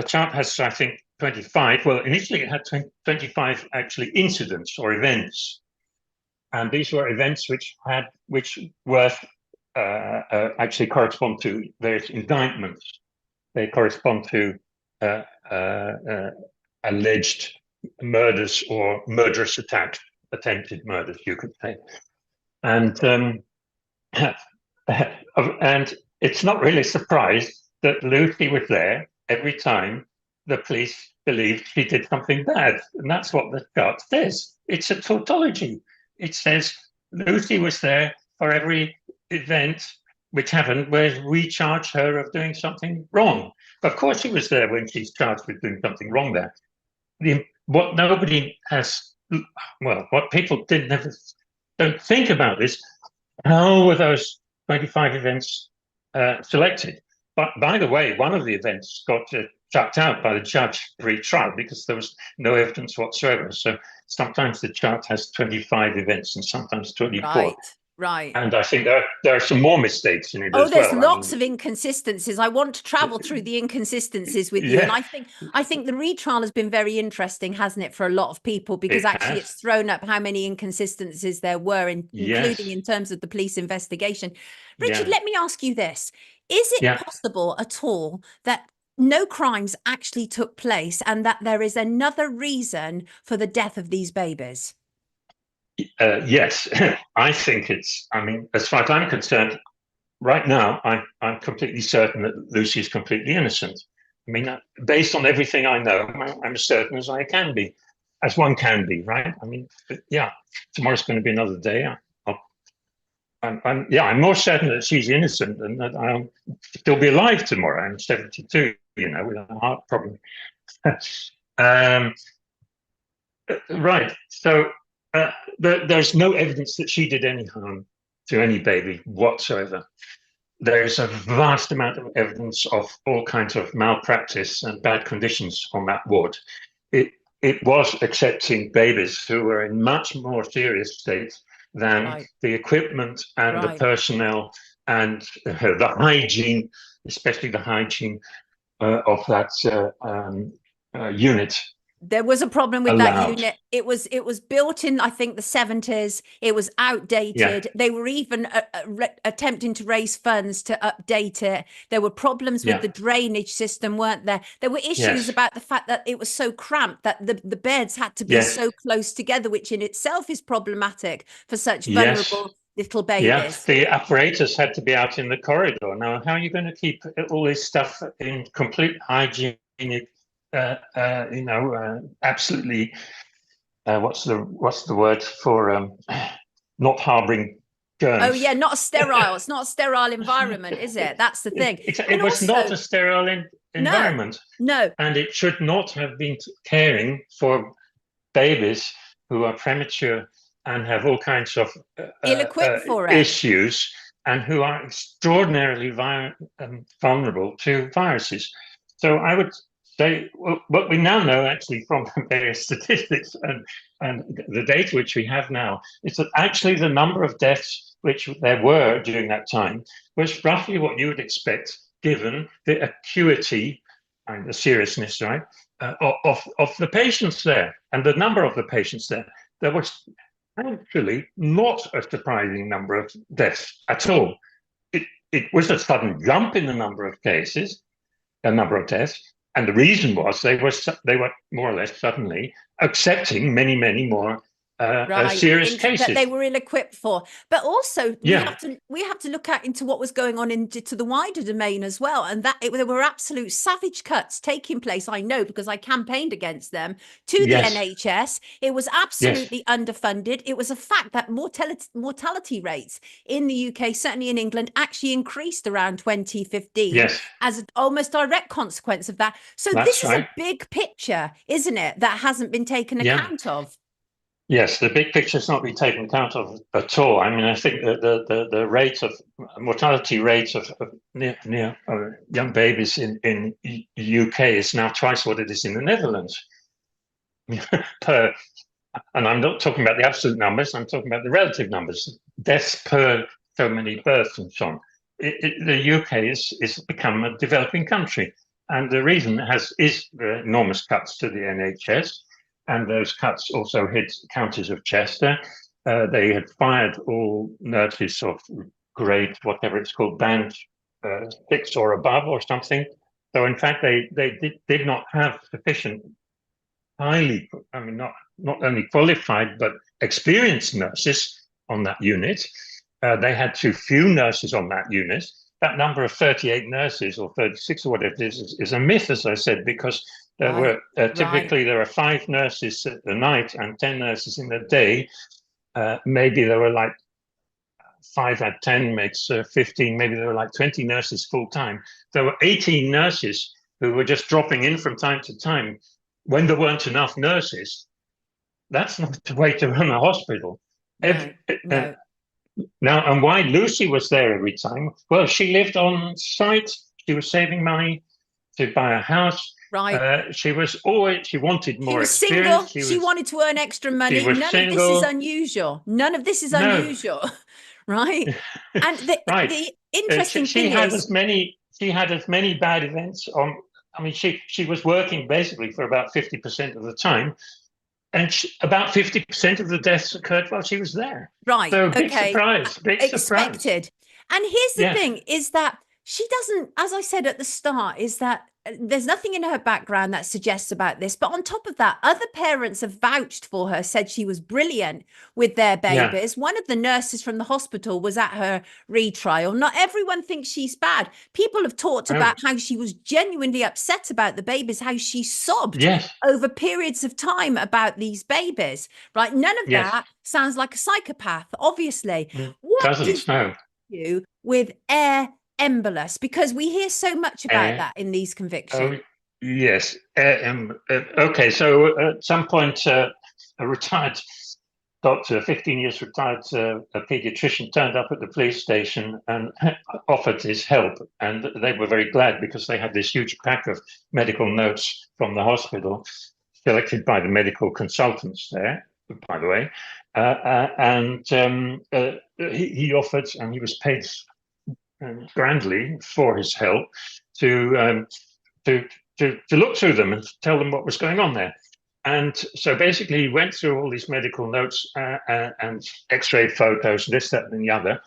chart has, I think, 25. Well, initially it had 25 actually incidents or events. And these were events which were actually correspond to various indictments. They correspond to alleged murders or murderous attacks, attempted murders, you could say. And and it's not really a surprise that Lucy was there every time the police believed she did something bad. And that's what the chart says. It's a tautology. It says Lucy was there for every event which happened where we charge her of doing something wrong. Of course she was there when she's charged with doing something wrong there. What nobody has, well, what people don't think about is, how were those 25 events selected? But by the way, one of the events got chucked out by the judge pre-trial because there was no evidence whatsoever. So sometimes the chart has 25 events and sometimes 24.
Right.
And I think there are some more mistakes in it as well.
There's lots of inconsistencies. I want to travel through the inconsistencies with you. And I think the retrial has been very interesting, hasn't it, for a lot of people, because it's thrown up how many inconsistencies there were, including in terms of the police investigation. Richard, let me ask you this. Is it possible at all that no crimes actually took place and that there is another reason for the death of these babies?
Yes, I think I mean, as far as I'm concerned, right now, I'm completely certain that Lucy is completely innocent. I mean, based on everything I know, I'm as certain as I can be. as one can be, right? I mean, yeah, tomorrow's going to be another day. I'm more certain that she's innocent than that I'll still be alive tomorrow. I'm 72, with a heart problem. Right. So there's no evidence that she did any harm to any baby whatsoever. There's a vast amount of evidence of all kinds of malpractice and bad conditions on that ward. It was accepting babies who were in much more serious states than the equipment and the personnel and the hygiene, especially the hygiene of that unit.
There was a problem with that unit. It was built in, I think, the 70s. It was outdated. Yeah. They were even attempting to raise funds to update it. There were problems with the drainage system, weren't there? There were issues about the fact that it was so cramped that the beds had to be so close together, which in itself is problematic for such vulnerable little babies.
Yes, the apparatus had to be out in the corridor. Now, how are you going to keep all this stuff in complete hygiene? Absolutely. What's the word for not harboring germs?
Oh yeah, not sterile. It's not a sterile environment, is it? That's the thing.
It was not a sterile environment.
No,
and it should not have been caring for babies who are premature and have all kinds of
ill-equipped for
issues, and who are extraordinarily vulnerable to viruses. So I would say, what we now know actually from various statistics and the data which we have now is that actually the number of deaths which there were during that time was roughly what you would expect given the acuity and the seriousness, right, of the patients there and the number of the patients there. There was actually not a surprising number of deaths at all. It was a sudden jump in the number of cases, a number of deaths. And the reason was they were more or less suddenly accepting many, many more serious cases
that they were ill-equipped for. But also we have to look into what was going on into the wider domain as well, and that there were absolute savage cuts taking place. I know because I campaigned against them to the NHS. It was absolutely underfunded. It was a fact that mortality rates in the UK, certainly in England, actually increased around 2015 as an almost direct consequence of that. So this is a big picture, isn't it, that hasn't been taken account of?
Yes, the big picture has not been taken account of at all. I mean, I think that the rate of mortality rates of young babies in UK is now twice what it is in the Netherlands. And I'm not talking about the absolute numbers, I'm talking about the relative numbers, deaths per so many births and so on. The UK is become a developing country. And the reason is the enormous cuts to the NHS. And those cuts also hit counties of Chester. They had fired all nurses of grade, whatever it's called, band 6 or above or something. So in fact, they did not have sufficient not only qualified, but experienced nurses on that unit. They had too few nurses on that unit. That number of 38 nurses or 36 or whatever it is a myth, as I said, because there were typically there are 5 nurses at the night and 10 nurses in the day. Maybe there were like 5 at 10 makes 15. Maybe there were like 20 nurses full time. There were 18 nurses who were just dropping in from time to time when there weren't enough nurses. That's not the way to run a hospital.
No.
Now, and why Lucy was there every time? Well, she lived on site. She was saving money to buy a house.
Right.
She wanted more
experience. She wanted to earn extra money. None of this is unusual. None of this is unusual. Right. And the interesting thing is
she had as many bad events on. I mean, she was working basically for about 50% of the time. And about 50% of the deaths occurred while she was there.
Right.
So big surprise. Big
expected.
surprise.
And here's the thing: is that she doesn't, as I said at the start, is that there's nothing in her background that suggests about this. But on top of that, other parents have vouched for her, said she was brilliant with their
Yeah.
babies. One of the nurses from the hospital was at her retrial. Not everyone thinks she's bad. People have talked
Oh.
about how she was genuinely upset about the babies, how she sobbed
Yes.
over periods of time about these babies. Right? None of
Yes.
that sounds like a psychopath, obviously. What
Doesn't
is
no.
you with air embolus? Because we hear so much about that in these convictions.
Oh, yes. Okay, so at some point, a retired doctor, 15 years retired, a pediatrician, turned up at the police station and offered his help. And they were very glad because they had this huge pack of medical notes from the hospital, selected by the medical consultants there, by the way. He offered, and he was paid grandly for his help to look through them and tell them what was going on there. And so basically, he went through all these medical notes and X-ray photos, this, that, and the other,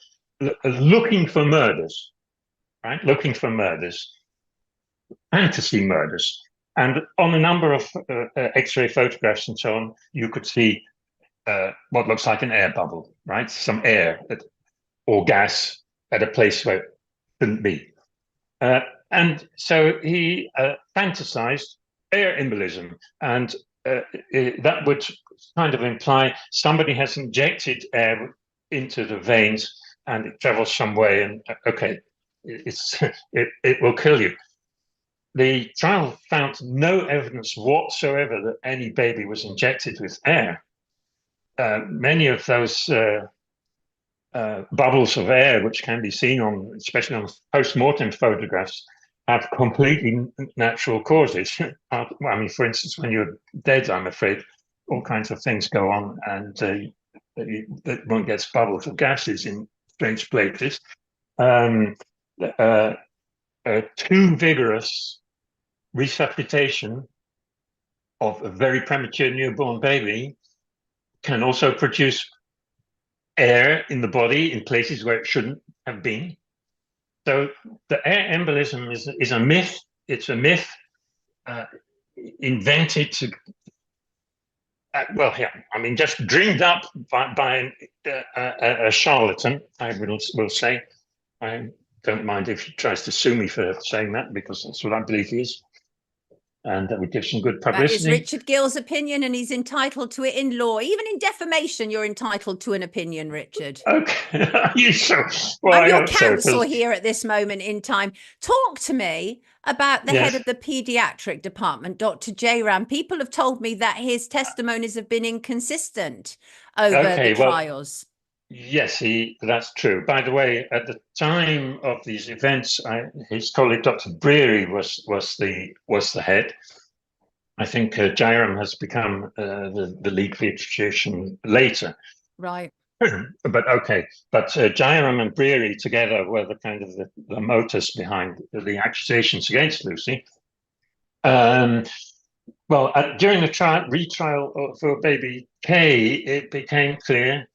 looking for murders, right? Looking for murders, fantasy murders. And on a number of X-ray photographs and so on, you could see what looks like an air bubble, right? Some air or gas at a place where it shouldn't be. And so he fantasized air embolism, and that would kind of imply somebody has injected air into the veins and it travels some way, and okay, it will kill you. The trial found no evidence whatsoever that any baby was injected with air. Many of those bubbles of air, which can be seen on, especially on post-mortem photographs, have completely natural causes. I mean, for instance, when you're dead, I'm afraid all kinds of things go on, and one gets bubbles of gases in strange places. Too vigorous resuscitation of a very premature newborn baby can also produce air in the body in places where it shouldn't have been. So the air embolism is a myth. It's a myth invented to, just dreamed up by a charlatan, I will say. I don't mind if he tries to sue me for saying that, because that's what I believe he is. And that would give some good publicity.
That is Richard Gill's opinion, and he's entitled to it in law. Even in defamation, you're entitled to an opinion, Richard.
Okay, are you sure? Well,
I'm your counsel here at this moment in time. Talk to me about the head of the pediatric department, Dr. Jayram. People have told me that his testimonies have been inconsistent over the trials.
Yes, that's true. By the way, at the time of these events, his colleague Dr. Breary was the head. I think Jayram has become the lead pediatrician later.
Right.
But Jayram and Breary together were the kind of the motors behind the accusations against Lucy. During the retrial for baby K, it became clear.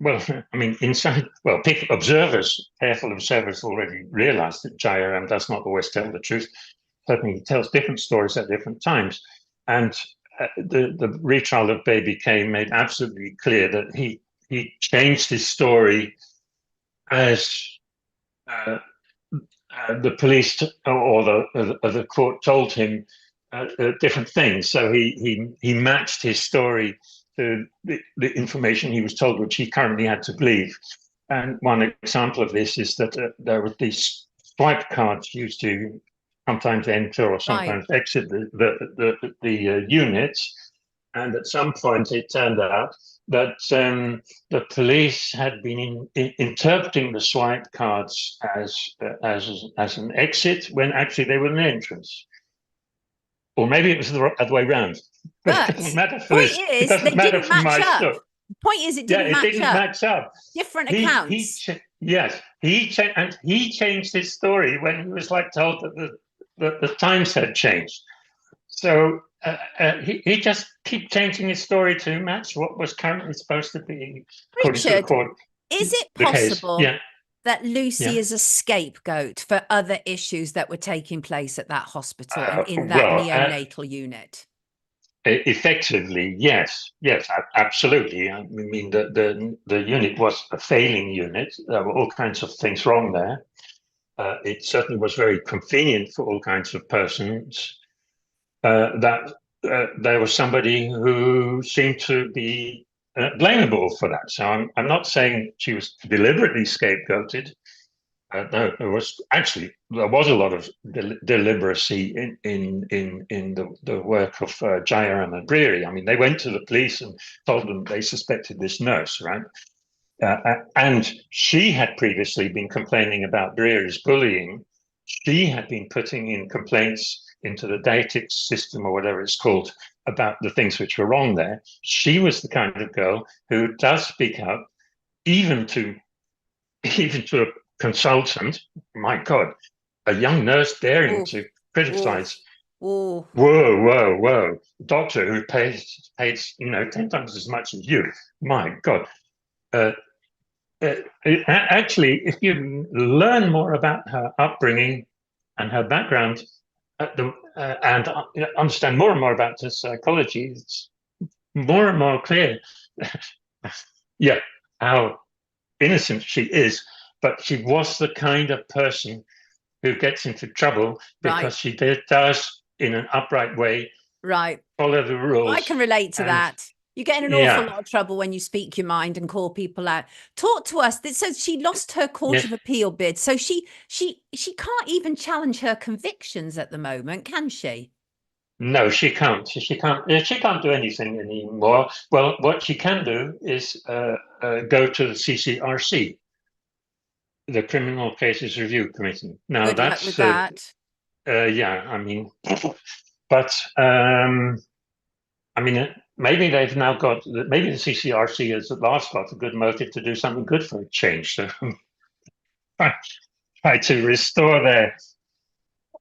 Well, I mean, careful observers already realized that Jayram does not always tell the truth. Certainly, he tells different stories at different times. And the retrial of baby K made absolutely clear that he changed his story as the police or the court told him different things. So he matched his story to the information he was told, which he currently had to believe. And one example of this is that there were these swipe cards used to sometimes enter or sometimes exit the units. And at some point, it turned out that the police had been interpreting the swipe cards as an exit when actually they were an entrance. Or maybe it was the other way around.
But
it doesn't matter for
point
this.
is,
It doesn't
they
matter
didn't
for
match
my
up.
story.
Point is, it didn't
match up.
Different accounts.
He changed his story when he was told that the times had changed. So he just keep changing his story to match what was currently supposed to be.
Richard, is it possible that Lucy
Yeah.
is a scapegoat for other issues that were taking place at that hospital and in that
Well,
neonatal unit?
effectively, yes, absolutely. I mean, the unit was a failing unit. There were all kinds of things wrong there. It certainly was very convenient for all kinds of persons. That there was somebody who seemed to be blamable for that. So I'm not saying she was deliberately scapegoated. No, there was a lot of deliberacy in the work of Jaya and Abriri. I mean, they went to the police and told them they suspected this nurse, right? And she had previously been complaining about Brier's bullying. She had been putting in complaints into the Dietix system or whatever it's called about the things which were wrong there. She was the kind of girl who does speak up, even to a consultant. My God, a young nurse daring to criticize.
Oh,
Whoa! Doctor who pays 10 times as much as you. My God. Actually, if you learn more about her upbringing and her background, and understand more and more about her psychology, it's more and more clear, yeah, how innocent she is. But she was the kind of person who gets into trouble because she does, in an upright way, follow the rules.
I can relate to that. You get in an awful lot of trouble when you speak your mind and call people out. Talk to us. It says she lost her Court of Appeal bid, so she can't even challenge her convictions at the moment, can she?
No, she can't. She can't do anything anymore. Well, what she can do is go to the CCRC, the Criminal Cases Review Committee. Now,
good luck with that.
Yeah, I mean, but I mean, maybe they've now got, maybe the CCRC has at last got a good motive to do something good for a change. So try to restore their,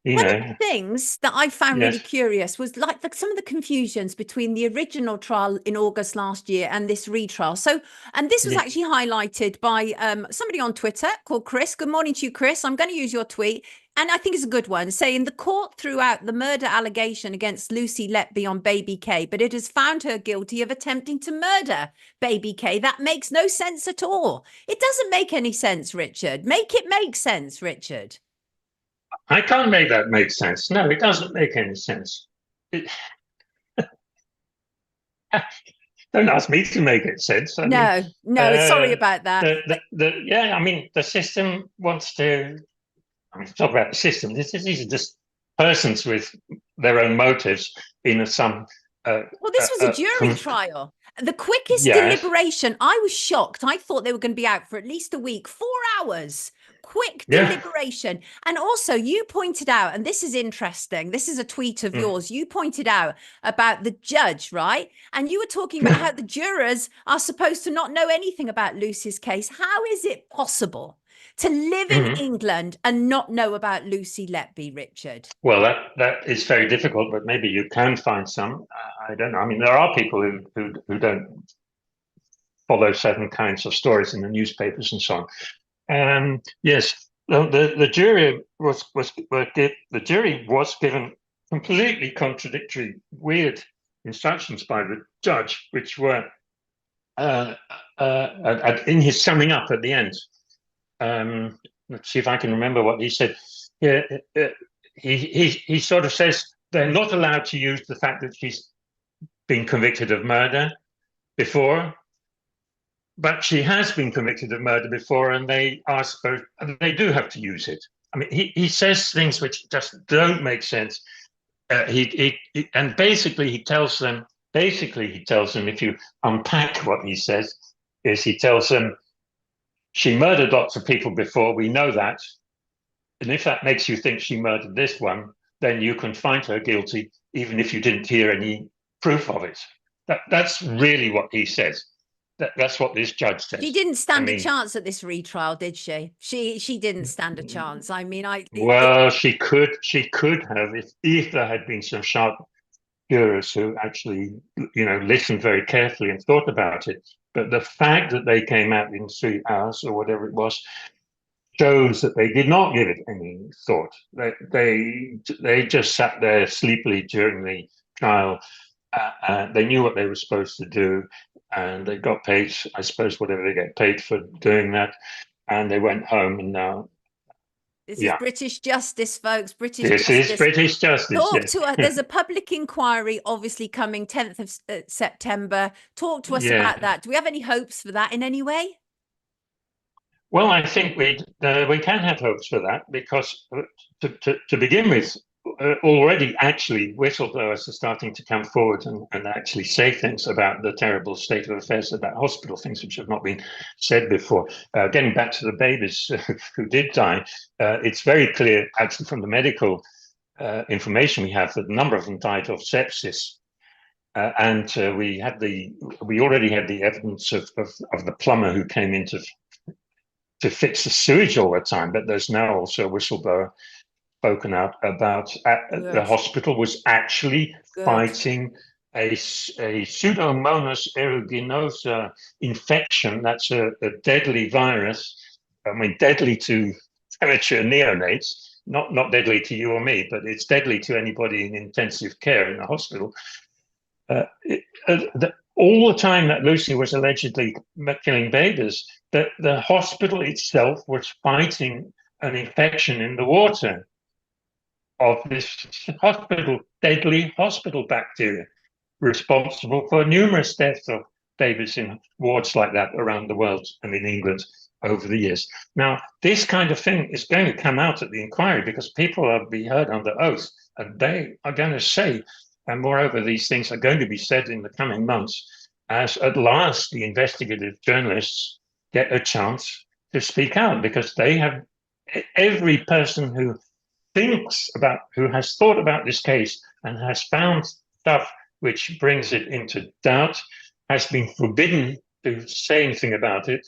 One of the things that I found really curious was like some of the confusions between the original trial in August last year and this retrial. So, and this was actually highlighted by somebody on Twitter called Chris. Good morning to you, Chris. I'm going to use your tweet. And I think it's a good one, saying the court threw out the murder allegation against Lucy Letby on baby K, but it has found her guilty of attempting to murder baby K. That makes no sense at all. It doesn't make any sense, Richard. Make it make sense, Richard.
I can't make that make sense. No, it doesn't make any sense. Don't ask me to make it sense.
No, sorry about that.
I mean, the system wants to. I mean, talk about the system. These are just persons with their own motives in some.
Well, this was a jury trial. The quickest deliberation. I was shocked. I thought they were going to be out for at least a week. 4 hours. Quick deliberation. And also, you pointed out, and this is interesting, this is a tweet of yours, you pointed out about the judge, right? And you were talking about how the jurors are supposed to not know anything about Lucy's case. How is it possible to live in England and not know about Lucy Letby, Richard?
Well, that is very difficult, but maybe you can find some. I don't know. I mean, there are people who don't follow certain kinds of stories in the newspapers and so on. Yes, the jury was given completely contradictory, weird instructions by the judge, which were in his summing up at the end. Let's see if I can remember what he said. Yeah, he sort of says they're not allowed to use the fact that she's been convicted of murder before. But she has been convicted of murder before, and they do have to use it. I mean, he says things which just don't make sense. And basically he tells them, if you unpack what he says, is he tells them, she murdered lots of people before, we know that. And if that makes you think she murdered this one, then you can find her guilty, even if you didn't hear any proof of it. That's really what he says. That's what this judge says.
She didn't stand a chance at this retrial, did she? She didn't stand a chance. I mean,
she could have if there had been some sharp jurors who actually, listened very carefully and thought about it. But the fact that they came out in 3 hours or whatever it was, shows that they did not give it any thought. They just sat there sleepily during the trial. They knew what they were supposed to do, and they got paid, I suppose, whatever they get paid for doing that. And they went home, and now,
This is British justice, folks. British
this
justice.
is British justice.
Talk
Yes.
to us. There's a public inquiry, obviously, coming 10th of September. Talk to us about that. Do we have any hopes for that in any way?
Well, I think we can have hopes for that, because to begin with, already actually whistleblowers are starting to come forward and actually say things about the terrible state of affairs at that hospital, things which have not been said before. Getting back to the babies who did die, it's very clear actually from the medical information we have that a number of them died of sepsis. And we already had the evidence of the plumber who came in to fix the sewage all the time, but there's now also a whistleblower spoken out about the hospital was actually fighting a Pseudomonas aeruginosa infection. That's a deadly virus. I mean, deadly to premature neonates, not deadly to you or me, but it's deadly to anybody in intensive care in the hospital. All the time that Lucy was allegedly killing babies, the hospital itself was fighting an infection in the water of this hospital, deadly hospital bacteria, responsible for numerous deaths of babies in wards like that around the world and in England over the years. Now, this kind of thing is going to come out at the inquiry, because people will be heard under oath, and they are going to say, and moreover, these things are going to be said in the coming months, as at last the investigative journalists get a chance to speak out, because they have, every person who has thought about this case and has found stuff which brings it into doubt has been forbidden to say anything about it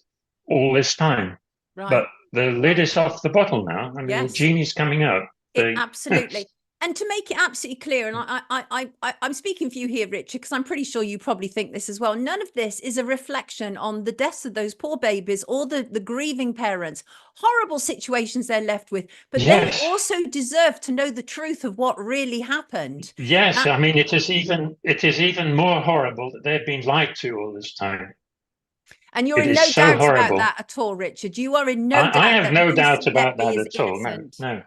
all this time. But the lid is off the bottle now. I mean, the genie's coming out.
Absolutely. And to make it absolutely clear, and I'm speaking for you here, Richard, because I'm pretty sure you probably think this as well. None of this is a reflection on the deaths of those poor babies or the grieving parents. Horrible situations they're left with, but they also deserve to know the truth of what really happened.
Yes, I mean, it is even more horrible that they've been lied to all this time.
And you're in no doubt about that at all, Richard. You are in no doubt.
I have no doubt about that at all. No.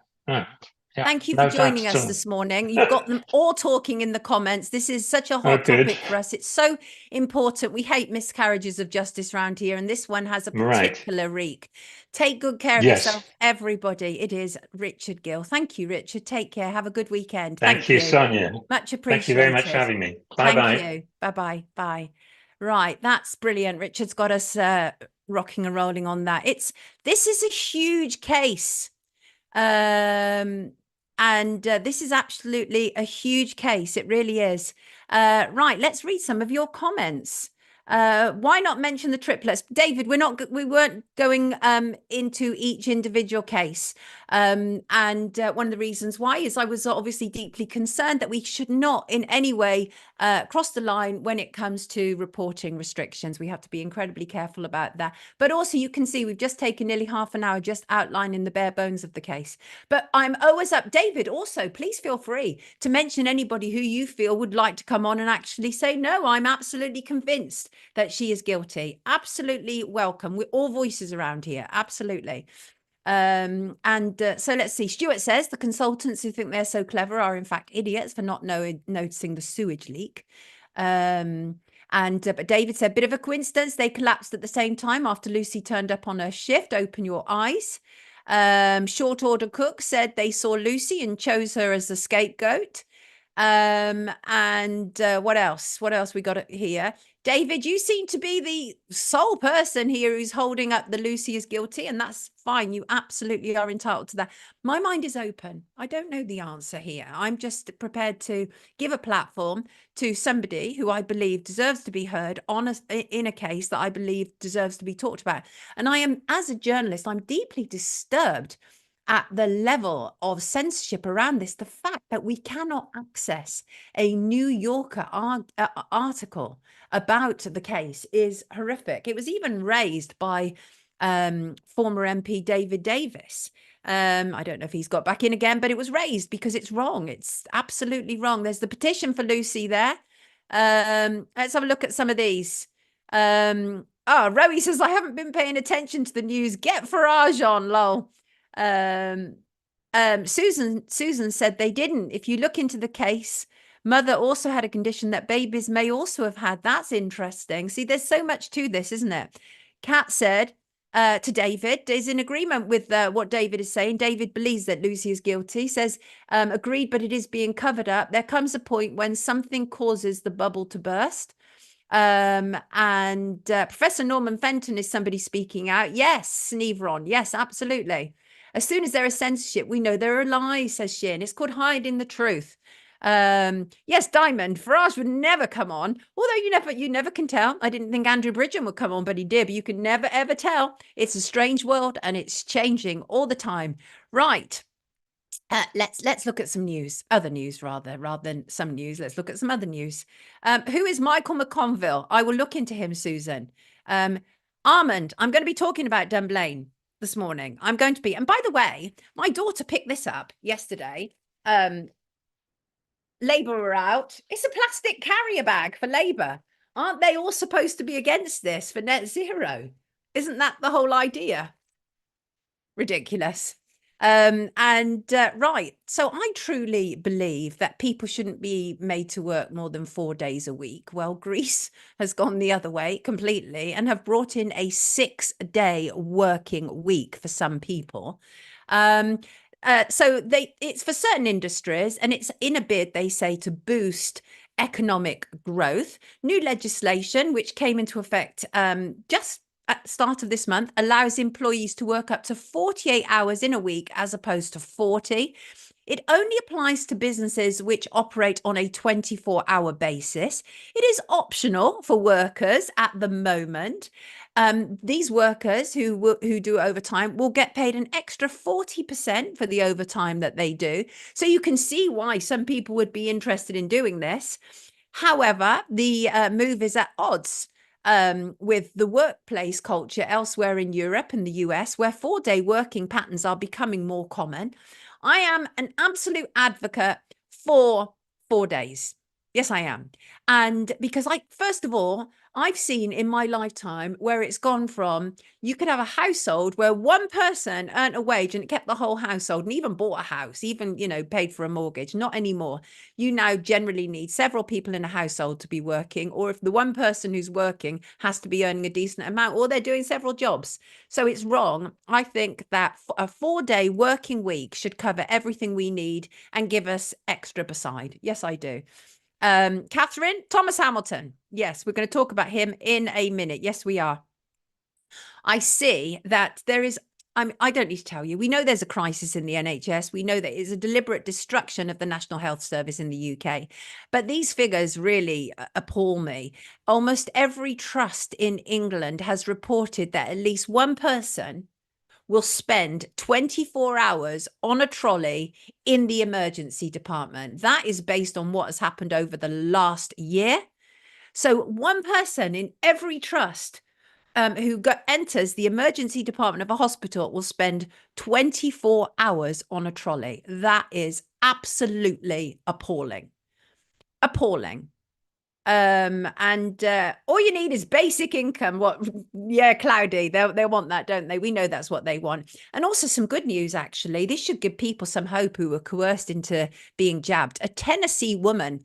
Yeah, thank you for joining us this morning. You've got them all talking in the comments. This is such a hot topic for us. It's so important. We hate miscarriages of justice around here, and this one has a particular reek. Take good care of yourself, everybody. It is Richard Gill. Thank you, Richard. Take care. Have a good weekend.
Thank you, Sonia.
Much appreciated.
Thank you very much for having me. Bye-bye.
Thank you. Bye-bye. Bye. Right, that's brilliant. Richard's got us rocking and rolling on that. This is a huge case. And this is absolutely a huge case. It really is. Right, let's read some of your comments. Why not mention the triplets? David, we weren't going into each individual case. And one of the reasons why is I was obviously deeply concerned that we should not in any way cross the line when it comes to reporting restrictions. We have to be incredibly careful about that. But also you can see we've just taken nearly half an hour just outlining the bare bones of the case. But I'm always up. David, also, please feel free to mention anybody who you feel would like to come on and actually say, no, I'm absolutely convinced that she is guilty. Absolutely welcome. We're all voices around here. Absolutely. So let's see. Stuart says the consultants who think they're so clever are in fact idiots for not noticing the sewage leak. But David said, bit of a coincidence. They collapsed at the same time after Lucy turned up on her shift. Open your eyes. Short Order Cook said they saw Lucy and chose her as the scapegoat. What else? What else we got here? David, you seem to be the sole person here who's holding up the Lucy is guilty, and that's fine. You absolutely are entitled to that. My mind is open. I don't know the answer here. I'm just prepared to give a platform to somebody who I believe deserves to be heard in a case that I believe deserves to be talked about. And I am, as a journalist, I'm deeply disturbed at the level of censorship around this. The fact that we cannot access a New Yorker article about the case is horrific. It was even raised by former MP David Davis. I don't know if he's got back in again, but it was raised because it's wrong. It's absolutely wrong. There's the petition for Lucy there. Let's have a look at some of these. Rowie says, I haven't been paying attention to the news. Get Farage on, lol. Susan said they didn't. If you look into the case, mother also had a condition that babies may also have had. That's interesting. See, there's so much to this, isn't it? Kat said to David, is in agreement with what David is saying. David believes that Lucy is guilty, says, agreed, but it is being covered up. There comes a point when something causes the bubble to burst. Professor Norman Fenton is somebody speaking out. Yes, Snevron. Yes, absolutely. As soon as there is censorship, we know there are lies, says Shin. It's called hiding the truth. Yes, Diamond. Farage would never come on, although you never can tell. I didn't think Andrew Bridgen would come on, but he did. But you can never ever tell. It's a strange world, and it's changing all the time. Right. Let's look at some news, other news rather than some news. Let's look at some other news. Who is Michael McConville? I will look into him, Susan. Armand, I'm going to be talking about Dunblane this morning. I'm going to be, and by the way, my daughter picked this up yesterday. Labour were out. It's a plastic carrier bag for Labour. Aren't they all supposed to be against this for net zero? Isn't that the whole idea? Ridiculous. Right. So I truly believe that people shouldn't be made to work more than 4 days a week. Well, Greece has gone the other way completely and have brought in a 6-day working week for some people. It's for certain industries, and it's in a bid, they say, to boost economic growth. New legislation, which came into effect just at the start of this month, allows employees to work up to 48 hours in a week as opposed to 40. It only applies to businesses which operate on a 24-hour basis. It is optional for workers at the moment. These workers who do overtime will get paid an extra 40% for the overtime that they do. So you can see why some people would be interested in doing this. However, the move is at odds with the workplace culture elsewhere in Europe and the US, where 4-day working patterns are becoming more common. I am an absolute advocate for 4 days. Yes, I am. And because first of all, I've seen in my lifetime where it's gone from, you could have a household where one person earned a wage and it kept the whole household and even bought a house, even, paid for a mortgage. Not anymore. You now generally need several people in a household to be working, or if the one person who's working has to be earning a decent amount, or they're doing several jobs. So it's wrong. I think that a 4-day working week should cover everything we need and give us extra beside. Yes, I do. Catherine, Thomas Hamilton. Yes, we're going to talk about him in a minute. Yes, we are. I see that there is, I don't need to tell you, we know there's a crisis in the NHS. We know that it's a deliberate destruction of the National Health Service in the UK. But these figures really appall me. Almost every trust in England has reported that at least one person will spend 24 hours on a trolley in the emergency department. That is based on what has happened over the last year. So one person in every trust who enters the emergency department of a hospital will spend 24 hours on a trolley. That is absolutely appalling. Appalling. All you need is basic income. Yeah, Cloudy, they want that, don't they? We know that's what they want. And also some good news, actually. This should give people some hope who were coerced into being jabbed. A Tennessee woman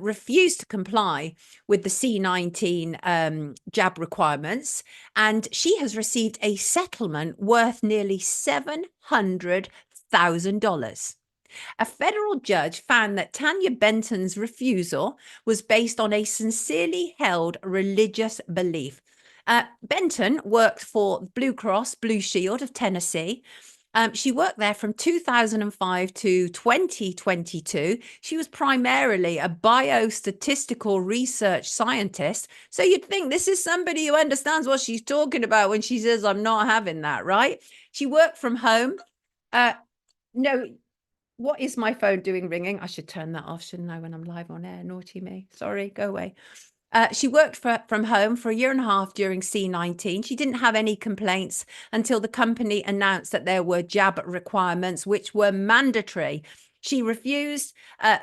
refused to comply with the C19 jab requirements, and she has received a settlement worth nearly $700,000. A federal judge found that Tanya Benton's refusal was based on a sincerely held religious belief. Benton worked for Blue Cross Blue Shield of Tennessee. She worked there from 2005 to 2022. She was primarily a biostatistical research scientist. So you'd think this is somebody who understands what she's talking about when she says, I'm not having that, right? She worked from home. No. What is my phone doing ringing? I should turn that off, shouldn't I, when I'm live on air? Naughty me. Sorry, go away. She worked from home for a year and a half during C-19. She didn't have any complaints until the company announced that there were jab requirements, which were mandatory. She refused,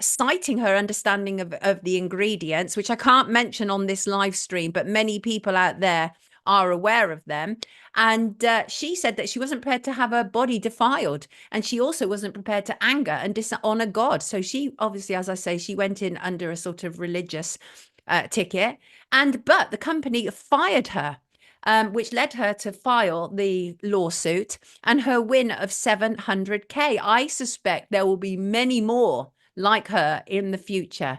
citing her understanding of the ingredients, which I can't mention on this live stream, but many people out there are aware of them. And she said that she wasn't prepared to have her body defiled. And she also wasn't prepared to anger and dishonor God. So she obviously, as I say, she went in under a sort of religious ticket. But the company fired her, which led her to file the lawsuit and her win of 700K. I suspect there will be many more like her in the future.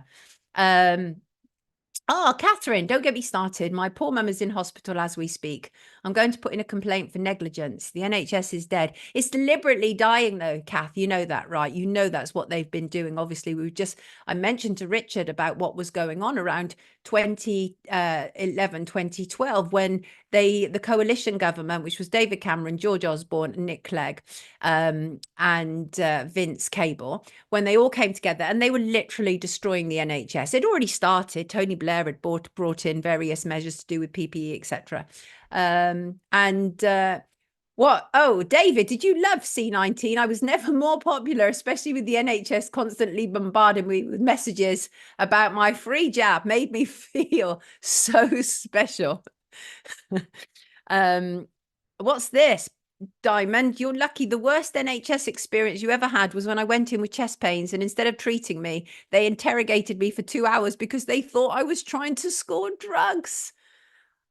Oh, Catherine, don't get me started. My poor mum is in hospital as we speak. I'm going to put in a complaint for negligence. The NHS is dead. It's deliberately dying though, Kath. You know that, right? You know that's what they've been doing. Obviously, I mentioned to Richard about what was going on around 2011, 2012, when the coalition government, which was David Cameron, George Osborne, Nick Clegg, and Vince Cable, when they all came together and they were literally destroying the NHS. It already started. Tony Blair had brought in various measures to do with PPE, etc. Oh, David, did you love C-19? I was never more popular, especially with the NHS constantly bombarding me with messages about my free jab. Made me feel so special. What's this? Diamond, you're lucky. The worst NHS experience you ever had was when I went in with chest pains, and instead of treating me, they interrogated me for 2 hours because they thought I was trying to score drugs.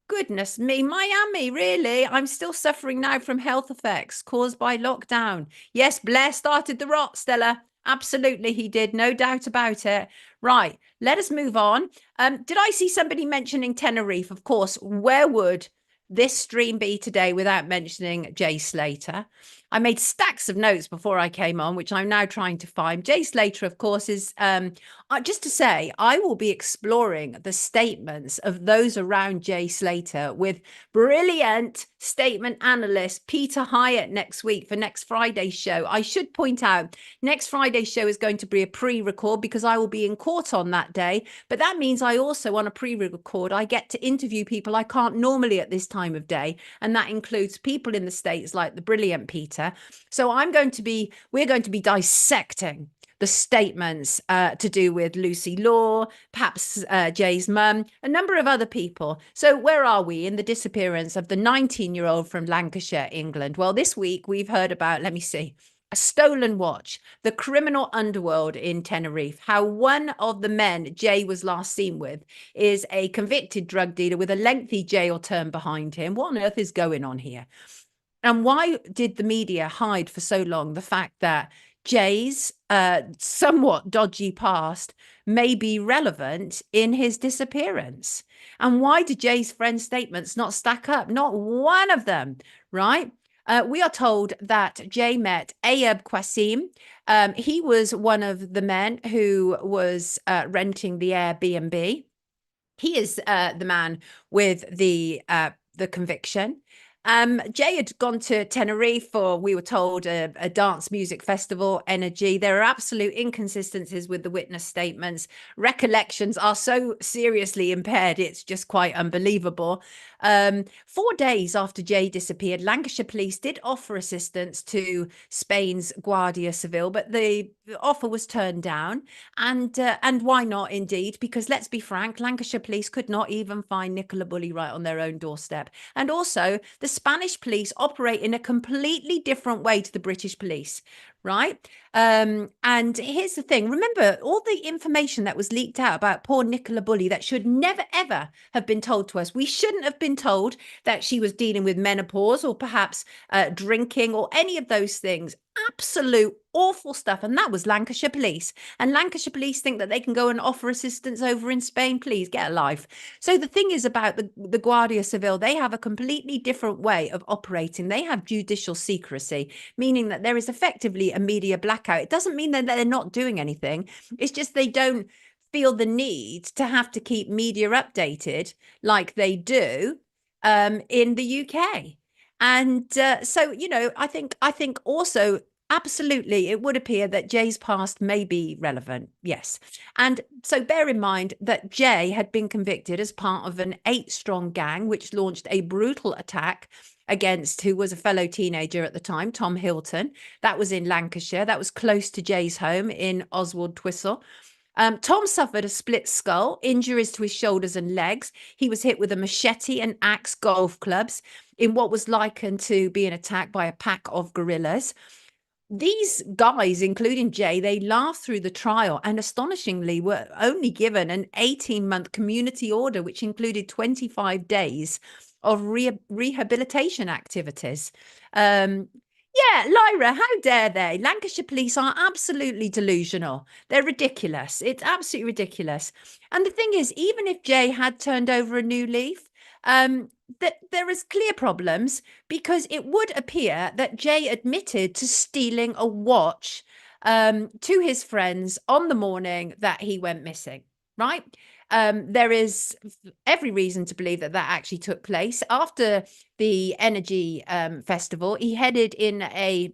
Goodness me, Miami, really? I'm still suffering now from health effects caused by lockdown. Yes, Blair started the rot, Stella. Absolutely, he did. No doubt about it. Right, let us move on. Did I see somebody mentioning Tenerife? Of course, where would this stream be today without mentioning Jay Slater? I made stacks of notes before I came on, which I'm now trying to find. Jay Slater, of course, is just to say, I will be exploring the statements of those around Jay Slater with brilliant statement analyst Peter Hyatt next week for next Friday's show. I should point out, next Friday's show is going to be a pre-record because I will be in court on that day. But that means I also, on a pre-record, I get to interview people I can't normally at this time of day. And that includes people in the States like the brilliant Peter. So we're going to be dissecting the statements to do with Lucy Law, perhaps Jay's mum, a number of other people. So where are we in the disappearance of the 19-year-old from Lancashire, England? Well, this week we've heard about, let me see, a stolen watch, the criminal underworld in Tenerife, how one of the men Jay was last seen with is a convicted drug dealer with a lengthy jail term behind him. What on earth is going on here? And why did the media hide for so long the fact that Jay's somewhat dodgy past may be relevant in his disappearance? And why did Jay's friend's statements not stack up? Not one of them, right? We are told that Jay met Ayub Qasim. He was one of the men who was renting the Airbnb. He is the man with the conviction. Jay had gone to Tenerife for, we were told, a dance music festival, Energy. There are absolute inconsistencies with the witness statements. Recollections are so seriously impaired, it's just quite unbelievable. 4 days after Jay disappeared, Lancashire police did offer assistance to Spain's Guardia Civil, but the offer was turned down. And why not, indeed? Because let's be frank, Lancashire police could not even find Nicola Bulley right on their own doorstep. And also, the Spanish police operate in a completely different way to the British police, right? And here's the thing. Remember, all the information that was leaked out about poor Nicola Bulley that should never, ever have been told to us. We shouldn't have been told that she was dealing with menopause or perhaps drinking or any of those things. Absolute awful stuff. And that was Lancashire police. And Lancashire police think that they can go and offer assistance over in Spain. Please get a life. So the thing is about the Guardia Civil, they have a completely different way of operating. They have judicial secrecy, meaning that there is effectively a media blackout. It doesn't mean that they're not doing anything. It's just they don't feel the need to have to keep media updated like they do in the UK. And so, you know, I think also absolutely, it would appear that Jay's past may be relevant. Yes. And so bear in mind that Jay had been convicted as part of an 8-strong gang, which launched a brutal attack against who was a fellow teenager at the time, Tom Hilton. That was in Lancashire. That was close to Jay's home in Oswald Twistle. Tom suffered a split skull, injuries to his shoulders and legs. He was hit with a machete and axe golf clubs in what was likened to being attacked by a pack of gorillas. These guys, including Jay, they laughed through the trial and astonishingly were only given an 18-month community order, which included 25 days of rehabilitation activities. Yeah, Lyra, how dare they? Lancashire police are absolutely delusional. They're ridiculous. It's absolutely ridiculous. And the thing is, even if Jay had turned over a new leaf, that there is clear problems, because it would appear that Jay admitted to stealing a watch to his friends on the morning that he went missing, right? There is every reason to believe that that actually took place. After the Energy Festival, he headed in a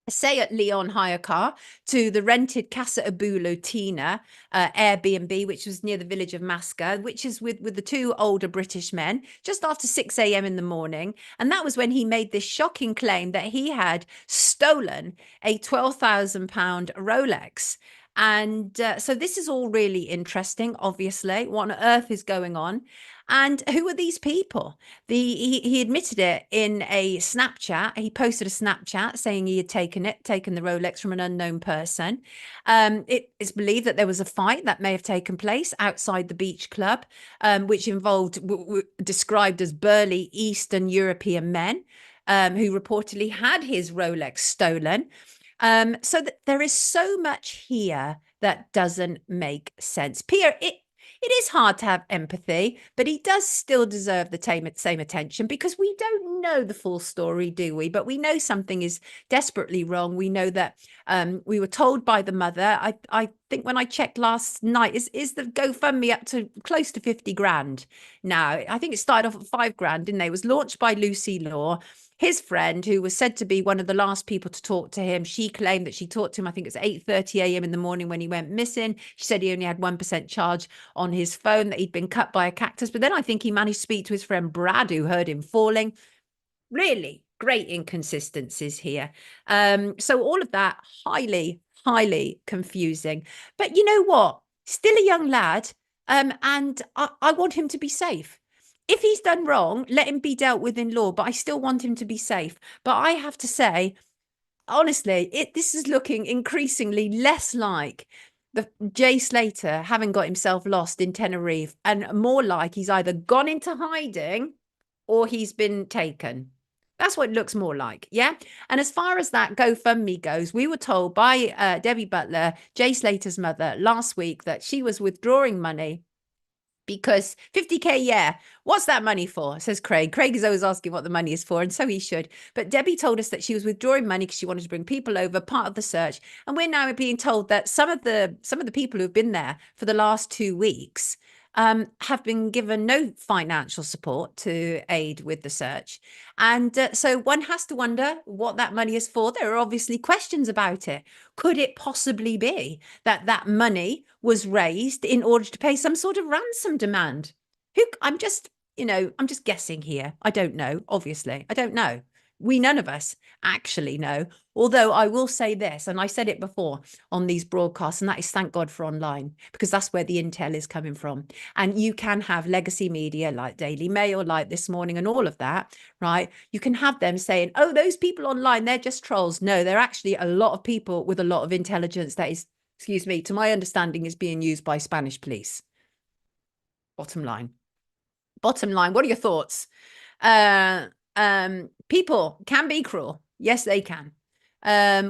Seat Leon hire car to the rented Casa Abulu Tina Airbnb, which was near the village of Masca, which is with the 2 older British men, just after 6 a.m. in the morning. And that was when he made this shocking claim that he had stolen a £12,000 Rolex. And so this is all really interesting, obviously. What on earth is going on? And who are these people? He admitted it in a Snapchat. He posted a Snapchat saying he had taken the Rolex from an unknown person. It is believed that there was a fight that may have taken place outside the beach club, which involved described as burly Eastern European men who reportedly had his Rolex stolen. So that there is so much here that doesn't make sense. Pierre, it is hard to have empathy, but he does still deserve the same attention, because we don't know the full story, do we? But we know something is desperately wrong. We know that we were told by the mother. I think when I checked last night, is the GoFundMe up to close to 50 grand now? I think it started off at 5 grand, didn't they? It was launched by Lucy Law. His friend, who was said to be one of the last people to talk to him, she claimed that she talked to him, I think it's 8:30 a.m. in the morning when he went missing. She said he only had 1% charge on his phone, that he'd been cut by a cactus. But then I think he managed to speak to his friend Brad, who heard him falling. Really great inconsistencies here. So all of that, highly, highly confusing. But you know what? Still a young lad, and I want him to be safe. If he's done wrong, let him be dealt with in law, but I still want him to be safe. But I have to say, honestly, this is looking increasingly less like the Jay Slater having got himself lost in Tenerife, and more like he's either gone into hiding or he's been taken. That's what it looks more like. Yeah. And as far as that GoFundMe goes, we were told by Debbie Butler, Jay Slater's mother, last week that she was withdrawing money because 50K, yeah. What's that money for? Says Craig. Craig is always asking what the money is for, and so he should. But Debbie told us that she was withdrawing money because she wanted to bring people over, part of the search. And we're now being told that some of the people who've been there for the last 2 weeks have been given no financial support to aid with the search. And so one has to wonder what that money is for. There are obviously questions about it. Could it possibly be that that money was raised in order to pay some sort of ransom demand? I'm just guessing here. I don't know. Obviously, I don't know. None of us actually know. Although I will say this, and I said it before on these broadcasts, and that is thank God for online, because that's where the intel is coming from. And you can have legacy media like Daily Mail, like This Morning, and all of that, right? You can have them saying, oh, those people online, they're just trolls. No, they're actually a lot of people with a lot of intelligence that is, excuse me, to my understanding, is being used by Spanish police. Bottom line, what are your thoughts? People can be cruel. Yes, they can.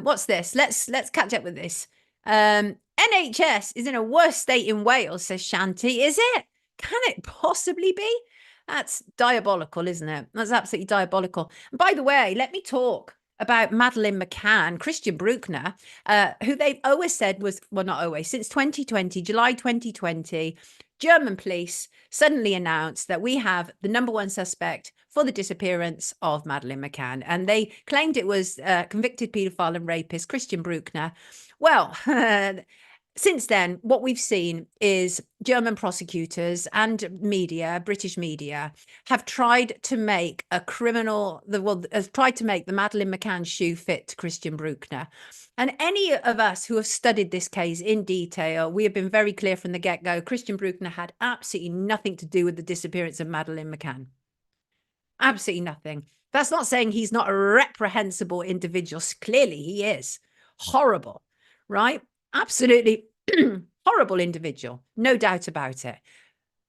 What's this? Let's catch up with this. NHS is in a worse state in Wales, says Shanti. Is it? Can it possibly be? That's diabolical, isn't it? That's absolutely diabolical. And by the way, let me talk about Madeleine McCann, Christian Brueckner, who they've always said was, well, not always, since 2020, July 2020, German police suddenly announced that we have the number one suspect for the disappearance of Madeleine McCann. And they claimed it was convicted paedophile and rapist Christian Brueckner. Well, since then, what we've seen is German prosecutors and media, British media, have tried to make tried to make the Madeleine McCann shoe fit to Christian Brueckner. And any of us who have studied this case in detail, we have been very clear from the get-go, Christian Brueckner had absolutely nothing to do with the disappearance of Madeleine McCann. Absolutely nothing. That's not saying he's not a reprehensible individual. Clearly he is. Horrible, right? Absolutely horrible individual. No doubt about it.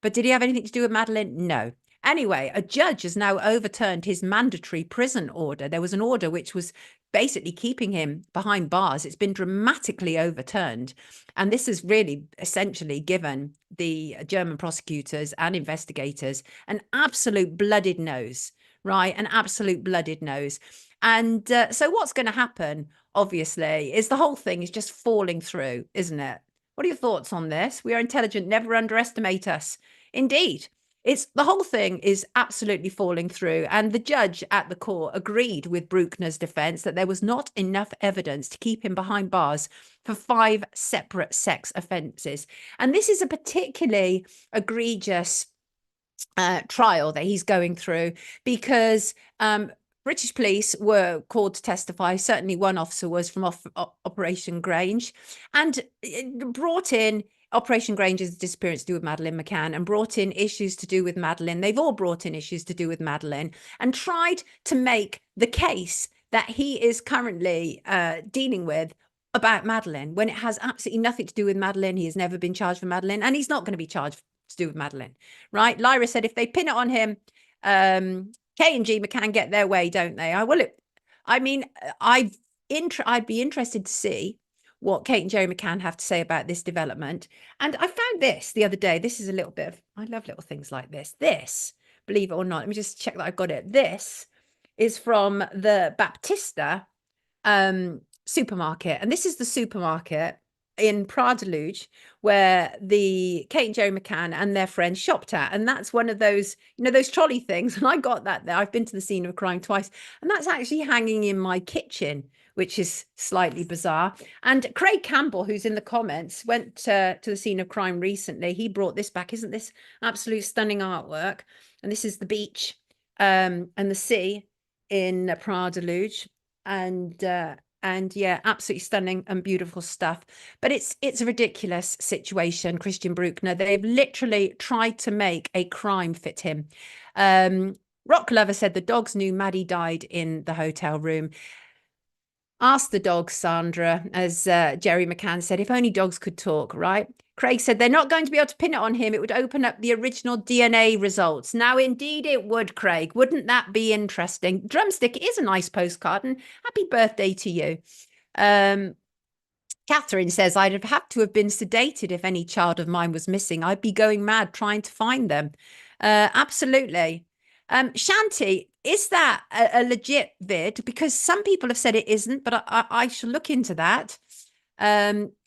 But did he have anything to do with Madeleine? No. Anyway, a judge has now overturned his mandatory prison order. There was an order which was basically keeping him behind bars. It's been dramatically overturned. And this has really essentially given the German prosecutors and investigators an absolute blooded nose, right? An absolute blooded nose. And so what's going to happen, obviously, is the whole thing is just falling through, isn't it? What are your thoughts on this? We are intelligent. Never underestimate us. Indeed. The whole thing is absolutely falling through. And the judge at the court agreed with Brueckner's defense that there was not enough evidence to keep him behind bars for 5 separate sex offenses. And this is a particularly egregious trial that he's going through because British police were called to testify. Certainly one officer was from Operation Grange, and brought in Operation Grange's disappearance to do with Madeleine McCann, and brought in issues to do with Madeleine. They've all brought in issues to do with Madeleine and tried to make the case that he is currently dealing with about Madeleine, when it has absolutely nothing to do with Madeleine. He has never been charged for Madeleine, and he's not going to be charged to do with Madeleine, right? Lyra said if they pin it on him, K and G McCann get their way, don't they? I'd be interested to see what Kate and Jerry McCann have to say about this development. And I found this the other day. This is a little bit of, I love little things like this. This, believe it or not, let me just check that I've got it. This is from the Baptista supermarket. And this is the supermarket in Pradeluge where the Kate and Jerry McCann and their friends shopped at. And that's one of those, those trolley things. And I got that there. I've been to the scene of a crime twice. And that's actually hanging in my kitchen, which is slightly bizarre. And Craig Campbell, who's in the comments, went to the scene of crime recently. He brought this back. Isn't this absolute stunning artwork? And this is the beach and the sea in Pradeluge. And yeah, absolutely stunning and beautiful stuff. But it's a ridiculous situation, Christian Brueckner. They've literally tried to make a crime fit him. Rock Lover said the dogs knew Maddie died in the hotel room. Ask the dogs, Sandra, as Jerry McCann said, if only dogs could talk, right? Craig said they're not going to be able to pin it on him. It would open up the original DNA results. Now, indeed it would, Craig. Wouldn't that be interesting? Drumstick is a nice postcard, and happy birthday to you. Catherine says, I'd have to have been sedated if any child of mine was missing. I'd be going mad trying to find them. Absolutely. Shanti, is that a legit vid? Because some people have said it isn't, but I shall look into that.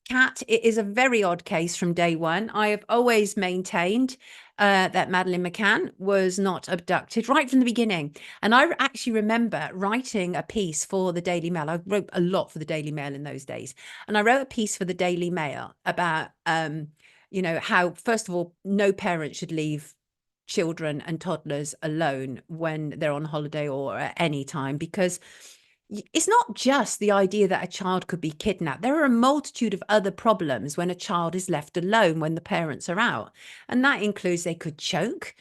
Kat, it is a very odd case from day one. I have always maintained that Madeleine McCann was not abducted right from the beginning. And I actually remember writing a piece for the Daily Mail. I wrote a lot for the Daily Mail in those days. And I wrote a piece for the Daily Mail about, how, first of all, no parent should leave children and toddlers alone when they're on holiday or at any time, because it's not just the idea that a child could be kidnapped. There are a multitude of other problems when a child is left alone when the parents are out. And that includes they could choke,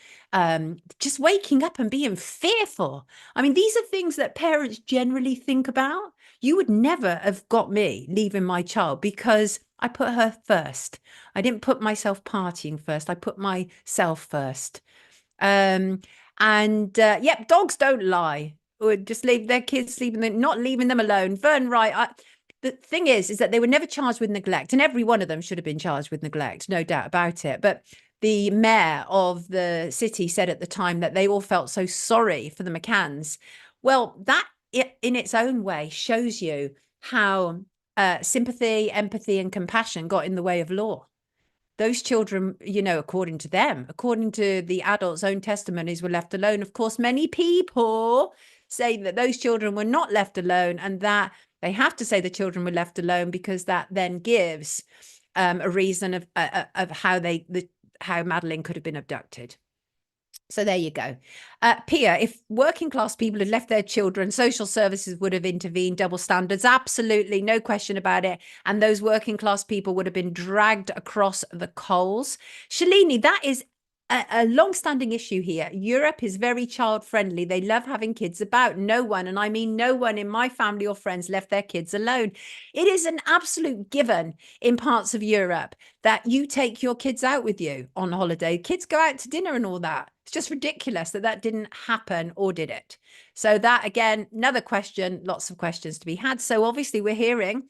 just waking up and being fearful. I mean, these are things that parents generally think about. You would never have got me leaving my child because I put her first. I didn't put myself partying first. I put myself first. Yep, dogs don't lie. Would just leave their kids sleeping, not leaving them alone. Vern Wright, the thing is that they were never charged with neglect, and every one of them should have been charged with neglect, no doubt about it. But the mayor of the city said at the time that they all felt so sorry for the McCanns. Well, that in its own way shows you how sympathy, empathy, and compassion got in the way of law. those children, you know, according to them, according to the adults' own testimonies, were left alone. Of course, many people say that those children were not left alone, and that they have to say the children were left alone because that then gives a reason of how Madeleine could have been abducted. So there you go. Pia, if working class people had left their children, social services would have intervened. Double standards, absolutely, no question about it. And those working class people would have been dragged across the coals. Shalini, that is a long-standing issue here. Europe is very child-friendly. They love having kids about. No one, and I mean no one in my family or friends, left their kids alone. It is an absolute given in parts of Europe that you take your kids out with you on holiday. Kids go out to dinner and all that. It's just ridiculous that that didn't happen, or did it? So that, again, another question, lots of questions to be had. So obviously we're hearing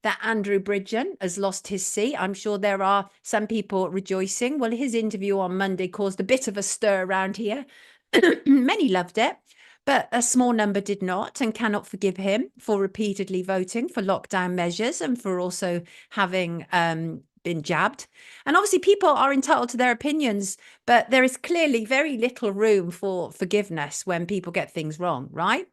that Andrew Bridgen has lost his seat. I'm sure there are some people rejoicing. Well, his interview on Monday caused a bit of a stir around here. Many loved it, but a small number did not, and cannot forgive him for repeatedly voting for lockdown measures and for also having been jabbed. And obviously people are entitled to their opinions, but there is clearly very little room for forgiveness when people get things wrong, right?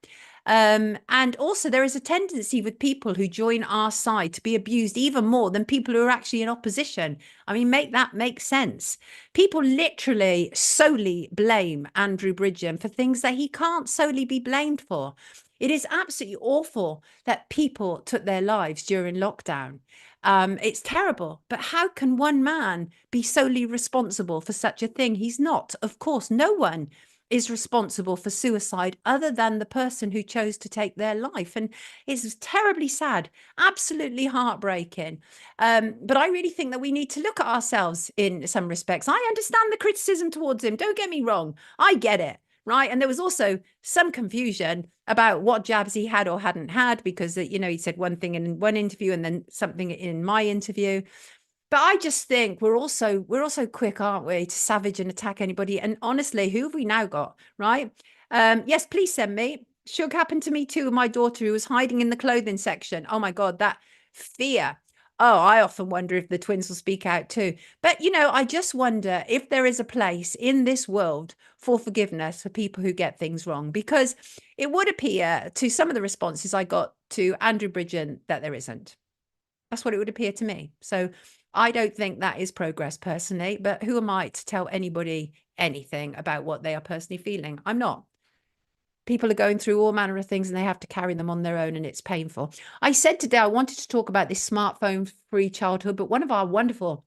And also there is a tendency with people who join our side to be abused even more than people who are actually in opposition. I mean, make that make sense. People literally solely blame Andrew Bridgen for things that he can't solely be blamed for. It is absolutely awful that people took their lives during lockdown. It's terrible, but how can one man be solely responsible for such a thing? He's not. Of course, no one is responsible for suicide other than the person who chose to take their life. And it's terribly sad, absolutely heartbreaking. But I really think that we need to look at ourselves in some respects. I understand the criticism towards him. Don't get me wrong. I get it. Right. And there was also some confusion about what jabs he had or hadn't had, because, you know, he said one thing in one interview and then something in my interview. But I just think we're also quick, aren't we, to savage and attack anybody. And honestly, who have we now got? Right. Yes, please send me. Should happen to me too. My daughter, who was hiding in the clothing section. Oh, my God, that fear. Oh, I often wonder if the twins will speak out too. But, you know, I just wonder if there is a place in this world for forgiveness for people who get things wrong, because it would appear to some of the responses I got to Andrew Bridgen that there isn't. That's what it would appear to me. So I don't think that is progress personally, but who am I to tell anybody anything about what they are personally feeling? I'm not. People are going through all manner of things and they have to carry them on their own, and it's painful. I said today I wanted to talk about this smartphone-free childhood, but one of our wonderful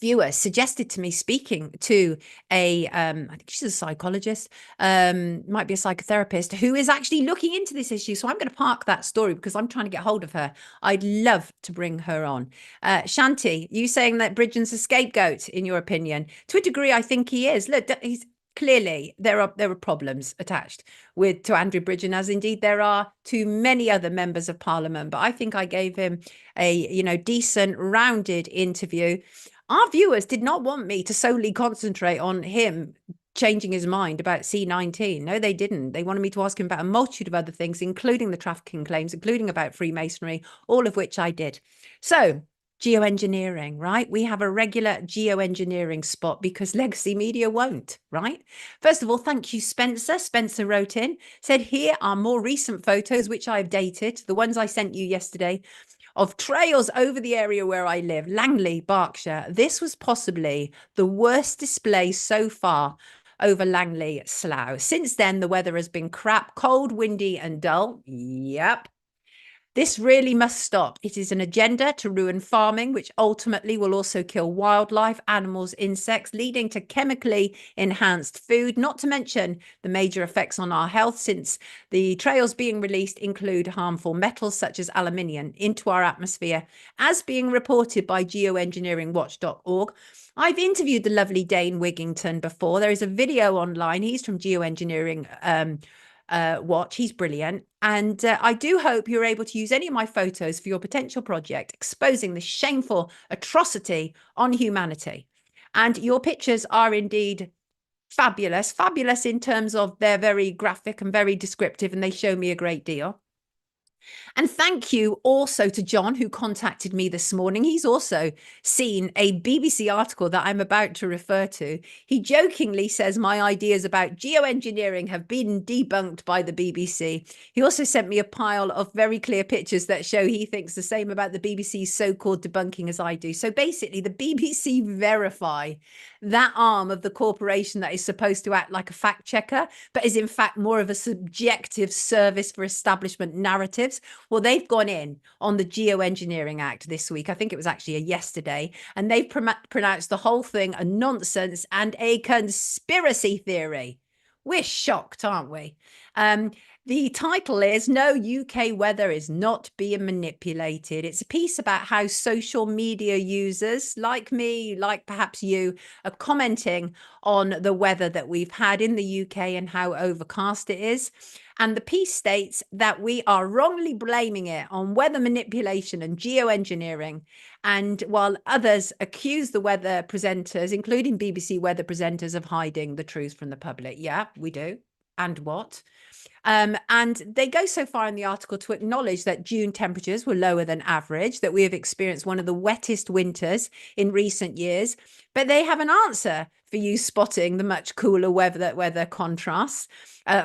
viewers suggested to me speaking to I think she's a psychologist, might be a psychotherapist, who is actually looking into this issue. So I'm going to park that story because I'm trying to get hold of her. I'd love to bring her on. Shanti, you saying that Bridgen's a scapegoat, in your opinion? To a degree, I think he is. Look, he's clearly there are problems attached to Andrew Bridgen, as indeed there are to many other members of Parliament. But I think I gave him a decent, rounded interview. Our viewers did not want me to solely concentrate on him changing his mind about C19. No, they didn't. They wanted me to ask him about a multitude of other things, including the trafficking claims, including about Freemasonry, all of which I did. So, geoengineering, right? We have a regular geoengineering spot because legacy media won't, right? First of all, thank you, Spencer. Spencer wrote in, said, here are more recent photos, which I've dated, the ones I sent you yesterday, of trails over the area where I live, Langley, Berkshire. This was possibly the worst display so far over Langley Slough. Since then, the weather has been crap, cold, windy and dull. Yep. This really must stop. It is an agenda to ruin farming, which ultimately will also kill wildlife, animals, insects, leading to chemically enhanced food, not to mention the major effects on our health, since the trails being released include harmful metals such as aluminium into our atmosphere, as being reported by geoengineeringwatch.org. I've interviewed the lovely Dane Wigington before. There is a video online. He's from Geoengineering Watch. He's brilliant. And I do hope you're able to use any of my photos for your potential project, exposing the shameful atrocity on humanity. And your pictures are indeed fabulous, fabulous in terms of they're very graphic and very descriptive, and they show me a great deal. And thank you also to John, who contacted me this morning. He's also seen a BBC article that I'm about to refer to. He jokingly says my ideas about geoengineering have been debunked by the BBC. He also sent me a pile of very clear pictures that show he thinks the same about the BBC's so-called debunking as I do. So basically, the BBC Verify, that arm of the corporation that is supposed to act like a fact checker, but is in fact more of a subjective service for establishment narratives. Well, they've gone in on the Geoengineering Act this week. I think it was actually yesterday. And they've pronounced the whole thing a nonsense and a conspiracy theory. We're shocked, aren't we? The title is No UK Weather is Not Being Manipulated. It's a piece about how social media users like me, like perhaps you, are commenting on the weather that we've had in the UK and how overcast it is. And the piece states that we are wrongly blaming it on weather manipulation and geoengineering. And while others accuse the weather presenters, including BBC weather presenters, of hiding the truth from the public. Yeah, we do. And what? And they go so far in the article to acknowledge that June temperatures were lower than average, that we have experienced one of the wettest winters in recent years. But they have an answer for you spotting the much cooler weather contrasts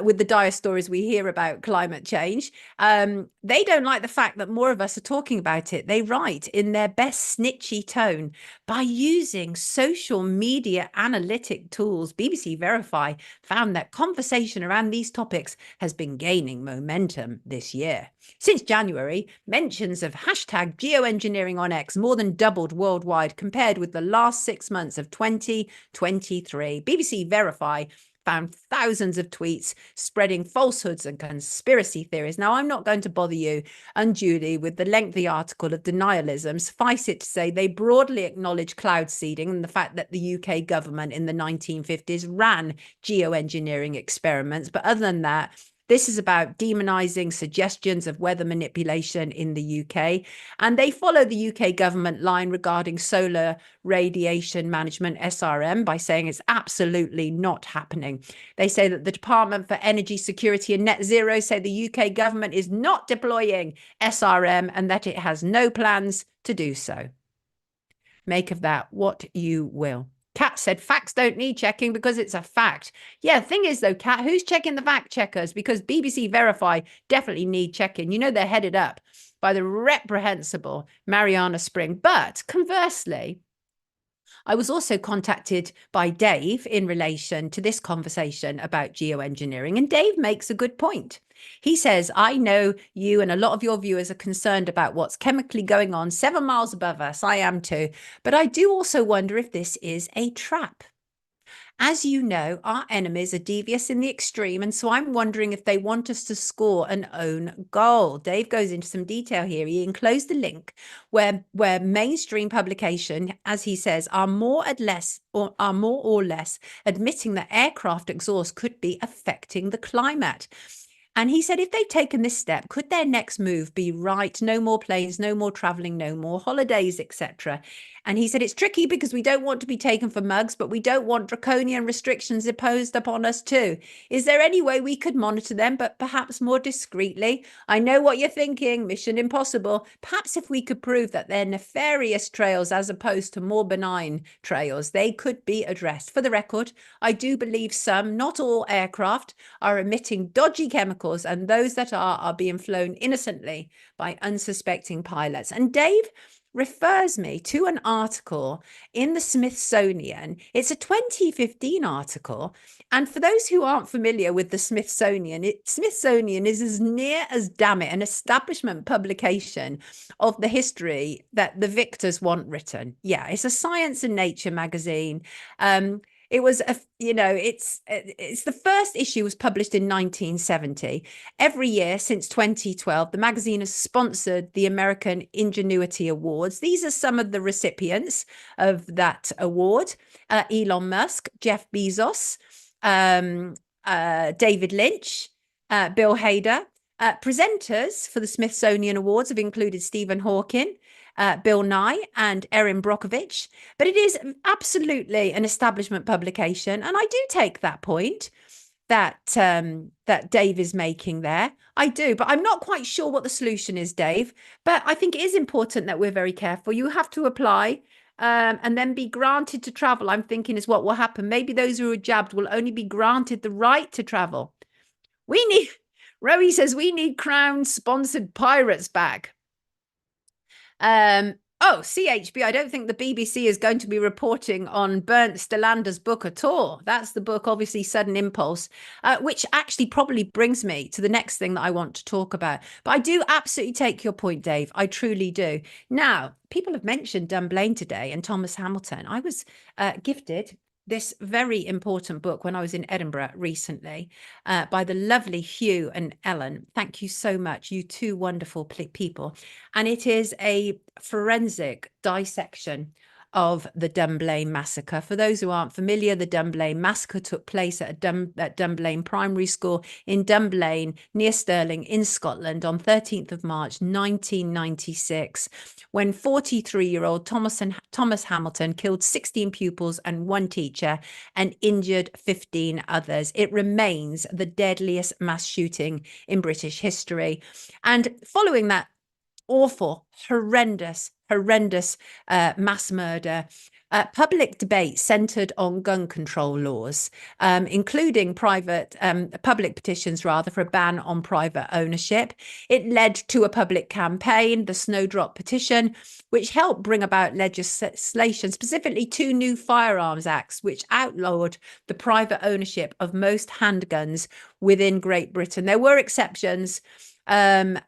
with the dire stories we hear about climate change. They don't like the fact that more of us are talking about it. They write in their best snitchy tone, by using social media analytic tools, BBC Verify found that conversation around these topics has been gaining momentum this year. Since January, mentions of hashtag geoengineering on X more than doubled worldwide compared with the last 6 months of 2023. BBC Verify found thousands of tweets spreading falsehoods and conspiracy theories. Now, I'm not going to bother you unduly with the lengthy article of denialism. Suffice it to say, they broadly acknowledge cloud seeding and the fact that the UK government in the 1950s ran geoengineering experiments. But other than that, this is about demonizing suggestions of weather manipulation in the UK. And they follow the UK government line regarding solar radiation management, SRM, by saying it's absolutely not happening. They say that the Department for Energy Security and Net Zero say the UK government is not deploying SRM and that it has no plans to do so. Make of that what you will. Kat said, facts don't need checking because it's a fact. Yeah, the thing is, though, Kat, who's checking the fact checkers? Because BBC Verify definitely need checking. You know, they're headed up by the reprehensible Mariana Spring. But conversely, I was also contacted by Dave in relation to this conversation about geoengineering. And Dave makes a good point. He says, I know you and a lot of your viewers are concerned about what's chemically going on 7 miles above us. I am too. But I do also wonder if this is a trap. As you know, our enemies are devious in the extreme, and so I'm wondering if they want us to score an own goal. Dave goes into some detail here. He enclosed the link where mainstream publication, as he says, are more or less admitting that aircraft exhaust could be affecting the climate. And he said, if they've taken this step, could their next move be right? No more planes, no more traveling, no more holidays, etc. And he said, it's tricky because we don't want to be taken for mugs, but we don't want draconian restrictions imposed upon us too. Is there any way we could monitor them, but perhaps more discreetly? I know what you're thinking, Mission Impossible. Perhaps if we could prove that they're nefarious trails as opposed to more benign trails, they could be addressed. For the record, I do believe some, not all aircraft, are emitting dodgy chemicals, and those that are being flown innocently by unsuspecting pilots. And Dave refers me to an article in the Smithsonian. It's a 2015 article. And for those who aren't familiar with the Smithsonian, Smithsonian is as near as, damn it, an establishment publication of the history that the victors want written. Yeah, it's a science and nature magazine. It was, it's the first issue was published in 1970. Every year since 2012, the magazine has sponsored the American Ingenuity Awards. These are some of the recipients of that award: Elon Musk, Jeff Bezos, David Lynch, Bill Hader. Presenters for the Smithsonian Awards have included Stephen Hawking, Bill Nye and Erin Brockovich, but it is absolutely an establishment publication. And I do take that point. that Dave is making there. I do, but I'm not quite sure what the solution is, Dave. But I think it is important that we're very careful. You have to apply and then be granted to travel. I'm thinking is what will happen. Maybe those who are jabbed will only be granted the right to travel. We need, Rowie says, we need Crown sponsored pirates back. Oh, CHB, I don't think the BBC is going to be reporting on Bernd Stillander's book at all. That's the book, obviously, Sudden Impulse, which actually probably brings me to the next thing that I want to talk about. But I do absolutely take your point, Dave. I truly do. Now, people have mentioned Dunblane today and Thomas Hamilton. I was gifted this very important book when I was in Edinburgh recently by the lovely Hugh and Ellen. Thank you so much, you two wonderful people. And it is a forensic dissection of the Dunblane massacre. For those who aren't familiar, the Dunblane massacre took place at Dunblane Primary School in Dunblane, near Stirling in Scotland on 13th of March 1996, when 43-year-old Thomas Hamilton killed 16 pupils and 1 teacher and injured 15 others. It remains the deadliest mass shooting in British history. And following that awful, horrendous mass murder, public debate centered on gun control laws, including public petitions rather for a ban on private ownership. It led to a public campaign, the Snowdrop petition, which helped bring about legislation, specifically 2 new firearms acts, which outlawed the private ownership of most handguns within Great Britain. There were exceptions. And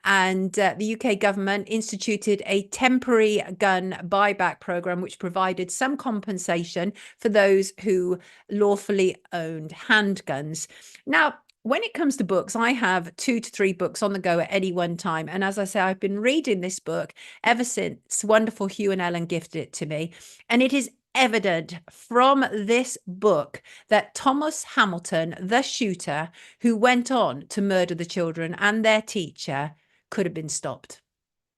the UK government instituted a temporary gun buyback program, which provided some compensation for those who lawfully owned handguns. Now, when it comes to books, I have 2 to 3 books on the go at any one time. And as I say, I've been reading this book ever since wonderful Hugh and Ellen gifted it to me. And it is evident from this book that Thomas Hamilton, the shooter who went on to murder the children and their teacher, could have been stopped.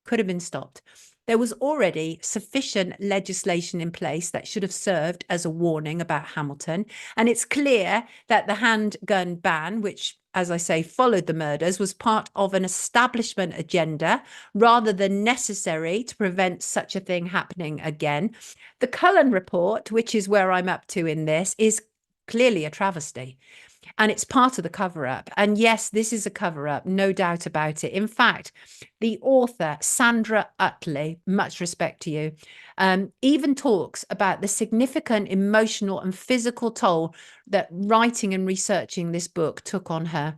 Could have been stopped. There was already sufficient legislation in place that should have served as a warning about Hamilton. And it's clear that the handgun ban, which, as I say, followed the murders, was part of an establishment agenda rather than necessary to prevent such a thing happening again. The Cullen report, which is where I'm up to in this, is clearly a travesty. And it's part of the cover-up. And yes, this is a cover-up, no doubt about it. In fact, the author, Sandra Utley, much respect to you, even talks about the significant emotional and physical toll that writing and researching this book took on her.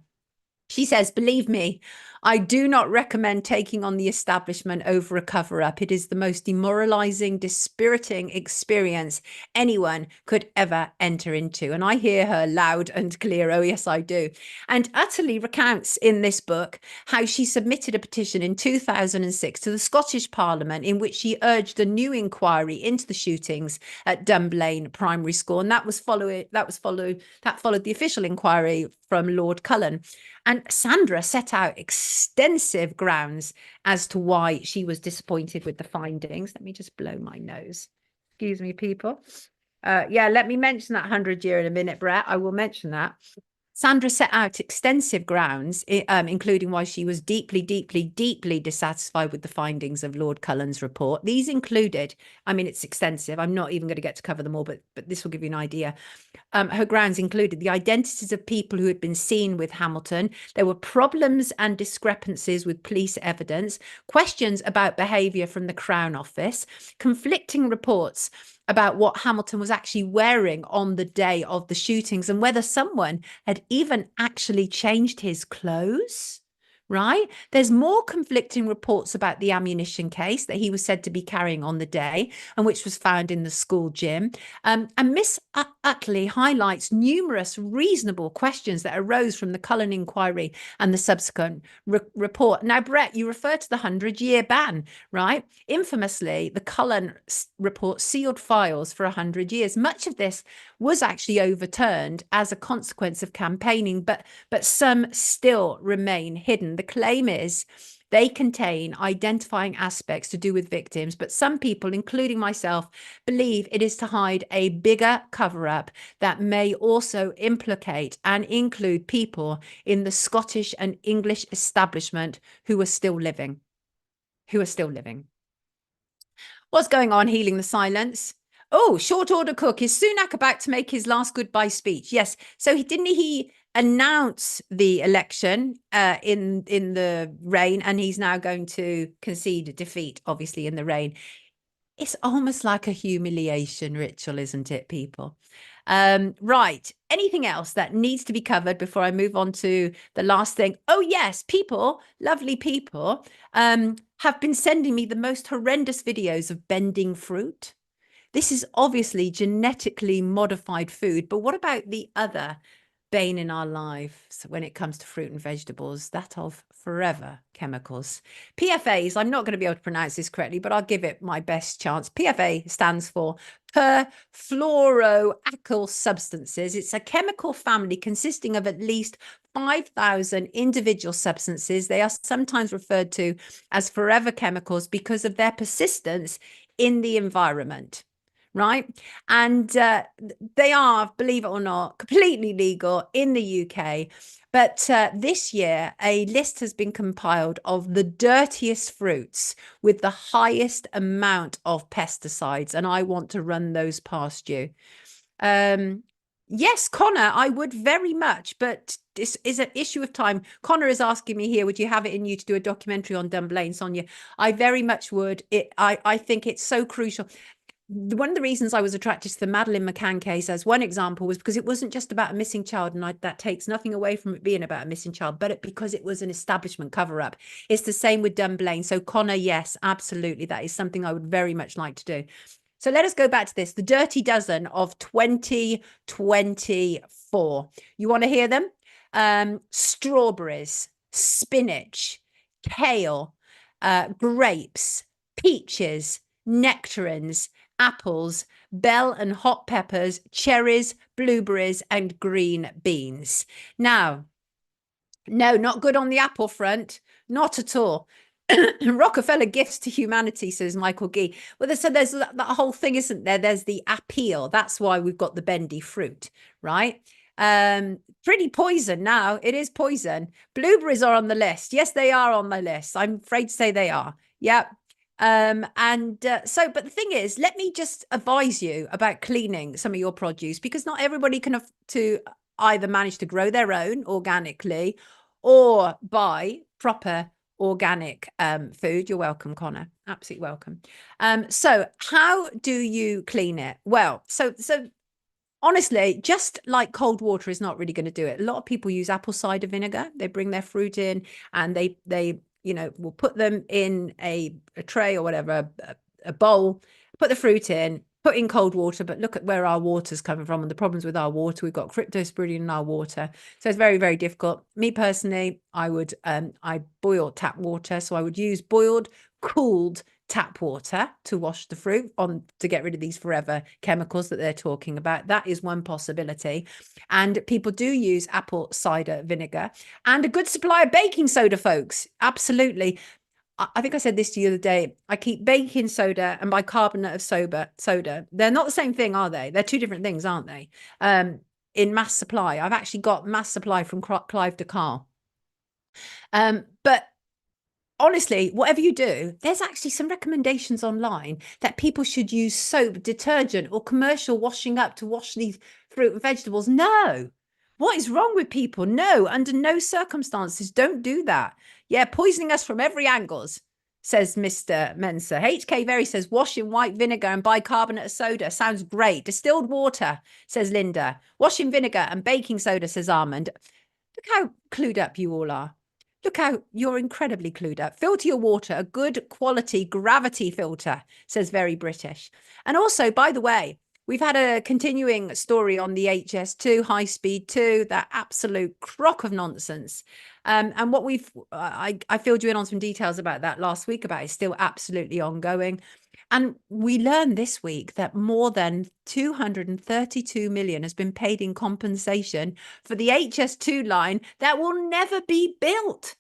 She says, believe me, I do not recommend taking on the establishment over a cover-up. It is the most demoralizing, dispiriting experience anyone could ever enter into. And I hear her loud and clear. Oh, yes, I do. And Utterly recounts in this book how she submitted a petition in 2006 to the Scottish Parliament in which she urged a new inquiry into the shootings at Dunblane Primary School. And that followed the official inquiry from Lord Cullen. And Sandra set out extensive grounds as to why she was disappointed with the findings. Let me just blow my nose. Excuse me, people. Yeah, let me mention that 100-year in a minute, Brett. I will mention that. Sandra set out extensive grounds, including why she was deeply dissatisfied with the findings of Lord Cullen's report. These included, I mean, it's extensive. I'm not even going to get to cover them all, but this will give you an idea. Her grounds included the identities of people who had been seen with Hamilton. There were problems and discrepancies with police evidence, questions about behaviour from the Crown Office, conflicting reports about what Hamilton was actually wearing on the day of the shootings and whether someone had even actually changed his clothes. Right? There's more conflicting reports about the ammunition case that he was said to be carrying on the day and which was found in the school gym. And Miss Utley highlights numerous reasonable questions that arose from the Cullen inquiry and the subsequent report. Now, Brett, you refer to the 100-year ban, right? Infamously, the Cullen report sealed files for 100 years. Much of this was actually overturned as a consequence of campaigning, but some still remain hidden. The claim is They contain identifying aspects to do with victims, but some people, including myself, believe it is to hide a bigger cover-up that may also implicate and include people in the Scottish and English establishment who are still living. What's going on? Healing the silence. Oh, short order cook. Is Sunak about to make his last goodbye speech? Yes. So didn't he announce the election in the rain, and he's now going to concede defeat, obviously, in the rain. It's almost like a humiliation ritual, isn't it, people? Right. Anything else that needs to be covered before I move on to the last thing? Oh, yes. People, lovely people, have been sending me the most horrendous videos of bending fruit. This is obviously genetically modified food, but what about the other bane in our lives when it comes to fruit and vegetables, that of forever chemicals? PFAs, I'm not going to be able to pronounce this correctly, but I'll give it my best chance. PFA stands for perfluoroalkyl substances. It's a chemical family consisting of at least 5,000 individual substances. They are sometimes referred to as forever chemicals because of their persistence in the environment. Right. And they are, believe it or not, completely legal in the UK. But this year, a list has been compiled of the dirtiest fruits with the highest amount of pesticides. And I want to run those past you. Yes, Connor, I would very much, but this is an issue of time. Connor is asking me here, would you have it in you to do a documentary on Dunblane, Sonia? I very much would. I think it's so crucial. One of the reasons I was attracted to the Madeleine McCann case as one example was because it wasn't just about a missing child, and that takes nothing away from it being about a missing child, but because it was an establishment cover-up. It's the same with Dunblane. So Connor, yes, absolutely. That is something I would very much like to do. So let us go back to this. The Dirty Dozen of 2024. You want to hear them? Strawberries, spinach, kale, grapes, peaches, nectarines, apples, bell and hot peppers, cherries, blueberries, and green beans. Now, no, not good on the apple front. Not at all. Rockefeller gifts to humanity, says Michael Gee. Well, so there's that whole thing, isn't there? There's the appeal. That's why we've got the bendy fruit, right? Pretty poison now. It is poison. Blueberries are on the list. Yes, they are on the list. I'm afraid to say they are. Yep. But the thing is, let me just advise you about cleaning some of your produce, because not everybody can to either manage to grow their own organically or buy proper organic food. You're welcome, Connor. Absolutely welcome. So how do you clean it? Well, so honestly, just like cold water is not really going to do it. A lot of people use apple cider vinegar. They bring their fruit in and they we'll put them in a tray or whatever, a bowl, put the fruit in, put in cold water, but look at where our water's coming from and the problems with our water. We've got cryptosporidium in our water. So it's very, very difficult. Me personally, I boil tap water. So I would use boiled, cooled tap water to wash the fruit on to get rid of these forever chemicals that they're talking about. That is one possibility. And people do use apple cider vinegar and a good supply of baking soda, folks. Absolutely. I think I said this to you the other day. I keep baking soda and bicarbonate of soda. They're not the same thing, are they? They're two different things, aren't they? In mass supply. I've actually got mass supply from Clive de Carl. But honestly, whatever you do, there's actually some recommendations online that people should use soap, detergent, or commercial washing up to wash these fruit and vegetables. No. What is wrong with people? No, under no circumstances, don't do that. Yeah, poisoning us from every angle, says Mr. Mensa. HK Very says, wash in white vinegar and bicarbonate of soda. Sounds great. Distilled water, says Linda. Wash in vinegar and baking soda, says Armand. Look how clued up you all are. Look how you're incredibly clued up. Filter your water, a good quality gravity filter, says Very British. And also, by the way, we've had a continuing story on the HS2, High Speed 2, that absolute crock of nonsense. And what I filled you in on some details about that last week about it's still absolutely ongoing. And we learned this week that more than 232 million has been paid in compensation for the HS2 line that will never be built.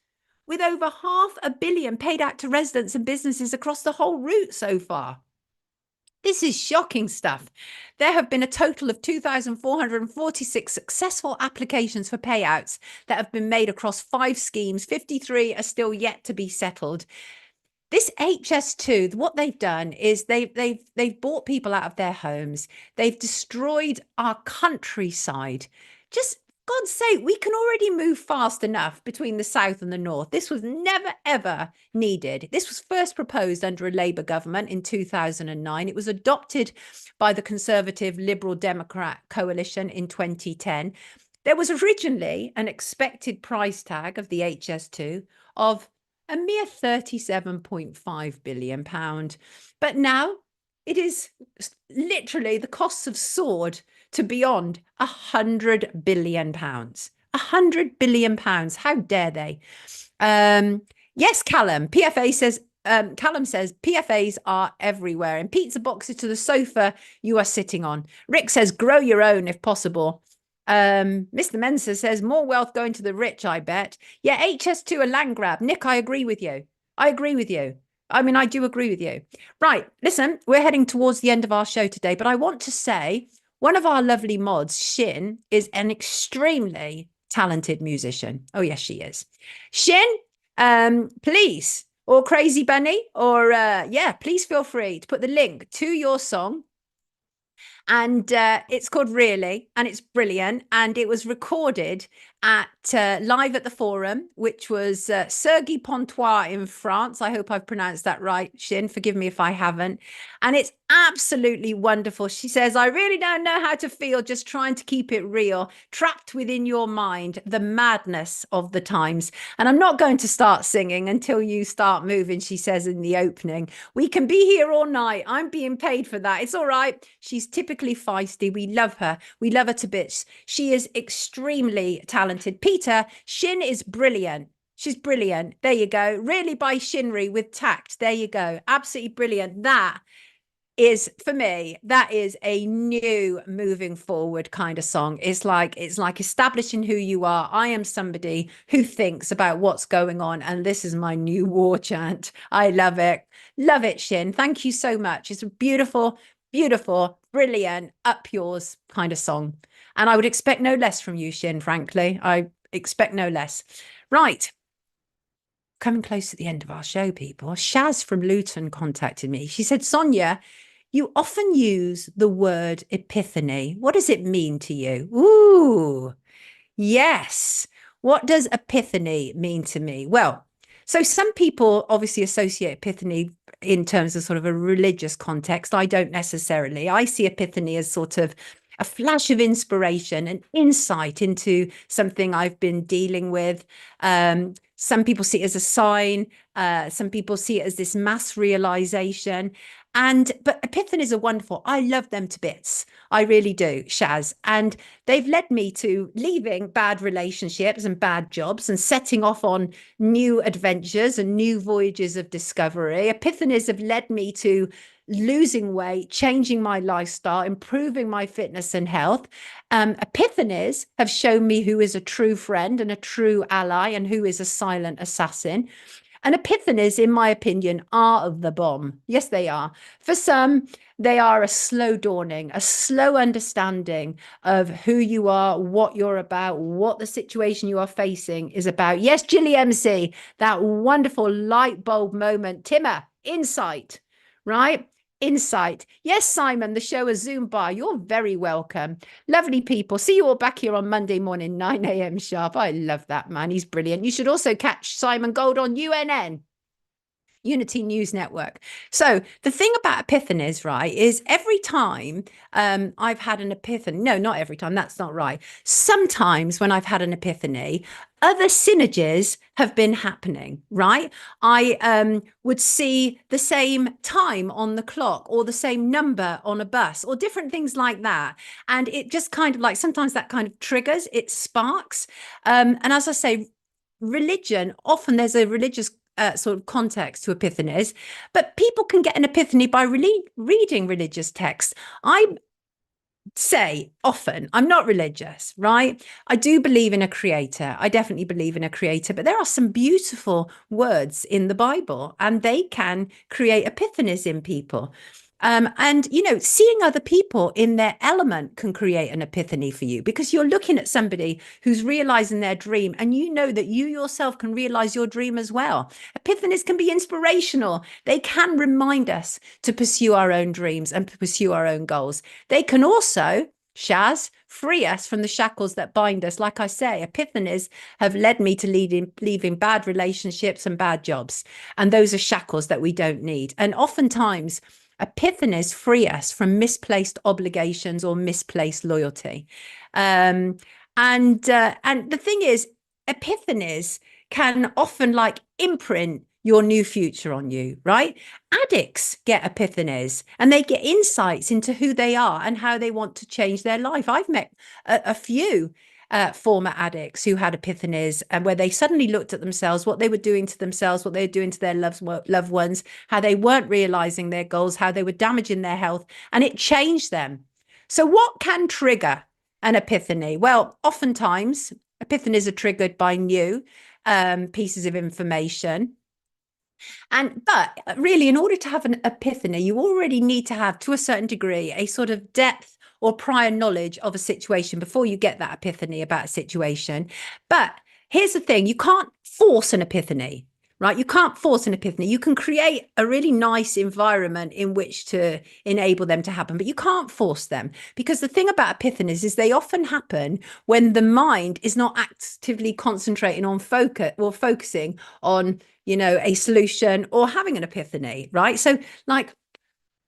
with over £500 million paid out to residents and businesses across the whole route so far. This is shocking stuff. There have been a total of 2,446 successful applications for payouts that have been made across 5 schemes. 53 are still yet to be settled. This HS2, what they've done is they've bought people out of their homes. They've destroyed our countryside. Just God's sake, we can already move fast enough between the south and the north. This was never, ever needed. This was first proposed under a Labour government in 2009. It was adopted by the Conservative Liberal Democrat coalition in 2010. There was originally an expected price tag of the HS2 of a mere £37.5 billion. But now it is literally the costs have soared to beyond £100 billion. £100 billion. How dare they? Yes, Callum. Callum says PFAs are everywhere, and pizza boxes to the sofa you are sitting on. Rick says grow your own if possible. Mr. Mensa says more wealth going to the rich, I bet. Yeah, HS2 a land grab. Nick, I agree with you. I mean, I do agree with you. Right, listen, we're heading towards the end of our show today, but I want to say one of our lovely mods, Shin, is an extremely talented musician. Oh, yes, she is. Shin, please, or Crazy Bunny, or yeah, please feel free to put the link to your song. And it's called Really, and it's brilliant. And it was recorded at live at the Forum, which was Sergi Pontois in France. I hope I've pronounced that right, Shin. Forgive me if I haven't. And it's absolutely wonderful. She says, I really don't know how to feel, just trying to keep it real, trapped within your mind, the madness of the times. And I'm not going to start singing until you start moving, she says in the opening. We can be here all night. I'm being paid for that. It's all right. She's typically feisty. We love her. We love her to bits. She is extremely talented. Peter, Shin is brilliant. She's brilliant. There you go. Really by Shinri with tact. There you go. Absolutely brilliant. That is, for me, that is a new moving forward kind of song. It's like establishing who you are. I am somebody who thinks about what's going on, and this is my new war chant. I love it. Love it, Shin. Thank you so much. It's a beautiful, beautiful, brilliant, up yours kind of song. And I would expect no less from you, Shin, frankly. I expect no less. Right. Coming close to the end of our show, people. Shaz from Luton contacted me. She said, Sonia, you often use the word epiphany. What does it mean to you? Ooh, yes. What does epiphany mean to me? Well, so some people obviously associate epiphany in terms of sort of a religious context. I don't necessarily. I see epiphany as sort of a flash of inspiration, an insight into something I've been dealing with. Some people see it as a sign. Some people see it as this mass realization. But epiphanies are wonderful. I love them to bits. I really do, Shaz. And they've led me to leaving bad relationships and bad jobs and setting off on new adventures and new voyages of discovery. Epiphanies have led me to losing weight, changing my lifestyle, improving my fitness and health. Epiphanies have shown me who is a true friend and a true ally and who is a silent assassin. And epiphanies, in my opinion, are the bomb. Yes, they are. For some, they are a slow dawning, a slow understanding of who you are, what you're about, what the situation you are facing is about. Yes, Gilly MC, that wonderful light bulb moment. Timmer, insight, right? Insight. Yes, Simon, the show has zoomed by. You're very welcome. Lovely people. See you all back here on Monday morning, 9 a.m. sharp. I love that man. He's brilliant. You should also catch Simon Gold on UNN. Unity News Network. So the thing about epiphanies, right, is every time I've had an epiphany, no, not every time, that's not right. Sometimes when I've had an epiphany, other synergies have been happening, right? I would see the same time on the clock or the same number on a bus or different things like that. And it just kind of like, sometimes that kind of triggers, it sparks. And as I say, religion, often there's a religious sort of context to epiphanies, but people can get an epiphany by reading religious texts. say often, I'm not religious, right? I do believe in a creator. I definitely believe in a creator, but there are some beautiful words in the Bible, and they can create epiphanies in people. And, you know, seeing other people in their element can create an epiphany for you, because you're looking at somebody who's realizing their dream, and you know that you yourself can realize your dream as well. Epiphanies can be inspirational. They can remind us to pursue our own dreams and pursue our own goals. They can also, Shaz, free us from the shackles that bind us. Like I say, epiphanies have led me to leaving bad relationships and bad jobs. And those are shackles that we don't need. And oftentimes, epiphanies free us from misplaced obligations or misplaced loyalty. And the thing is, epiphanies can often like imprint your new future on you, right? Addicts get epiphanies, and they get insights into who they are and how they want to change their life. I've met a few former addicts who had epiphanies, and where they suddenly looked at themselves, what they were doing to themselves, what they were doing to their loved ones, how they weren't realizing their goals, how they were damaging their health, and it changed them. So what can trigger an epiphany? Well, oftentimes epiphanies are triggered by new pieces of information. But really, in order to have an epiphany, you already need to have, to a certain degree, a sort of depth or prior knowledge of a situation before you get that epiphany about a situation. But here's the thing, you can't force an epiphany, right? You can't force an epiphany. You can create a really nice environment in which to enable them to happen, but you can't force them, because the thing about epiphanies is they often happen when the mind is not actively concentrating on focusing on, you know, a solution or having an epiphany, right? So like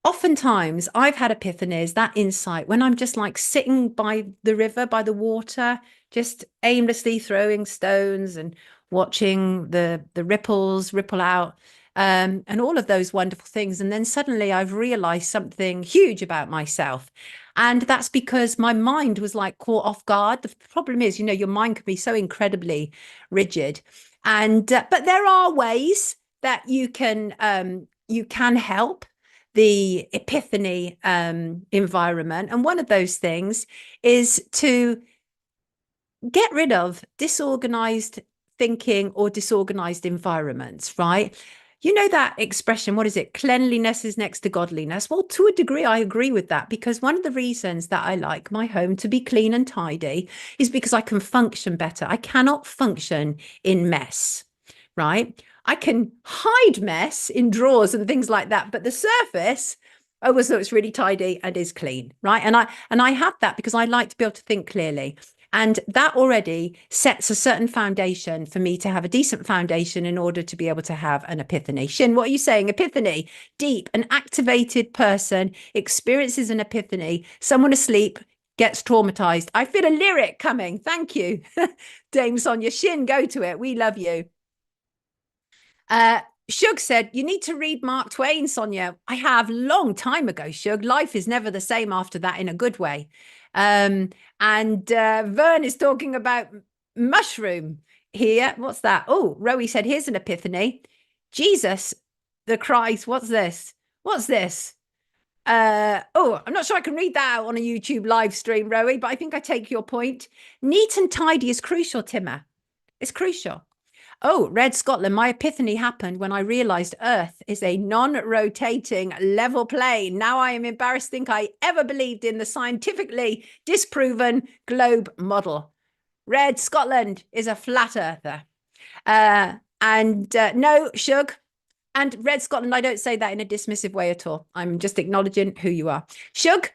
oftentimes I've had epiphanies, that insight, when I'm just like sitting by the river, by the water, just aimlessly throwing stones and watching the ripples ripple out, and all of those wonderful things. And then suddenly I've realized something huge about myself. And that's because my mind was like caught off guard. The problem is, you know, your mind can be so incredibly rigid. And but there are ways that you can help the epiphany environment. And one of those things is to get rid of disorganized thinking or disorganized environments, right? You know that expression, what is it? Cleanliness is next to godliness. Well, to a degree, I agree with that, because one of the reasons that I like my home to be clean and tidy is because I can function better. I cannot function in mess, right? I can hide mess in drawers and things like that, but the surface, oh, so it's really tidy and is clean, right? And I have that because I like to be able to think clearly. And that already sets a certain foundation for me to have a decent foundation in order to be able to have an epiphany. Shin, what are you saying? Epiphany, deep, an activated person experiences an epiphany. Someone asleep gets traumatized. I feel a lyric coming. Thank you, Dame Sonia. Shin, go to it. We love you. Shug said, you need to read Mark Twain, Sonia. I have, long time ago, Shug. Life is never the same after that, in a good way. And Vern is talking about mushroom here. What's that? Oh, Rowie said, here's an epiphany. Jesus the Christ. What's this? What's this? Oh, I'm not sure I can read that out on a YouTube live stream, Rowie, but I think I take your point. Neat and tidy is crucial, Timmer. It's crucial. Oh, Red Scotland, my epiphany happened when I realized Earth is a non-rotating level plane. Now I am embarrassed to think I ever believed in the scientifically disproven globe model. Red Scotland is a flat earther. No, Shug. And Red Scotland, I don't say that in a dismissive way at all. I'm just acknowledging who you are. Shug.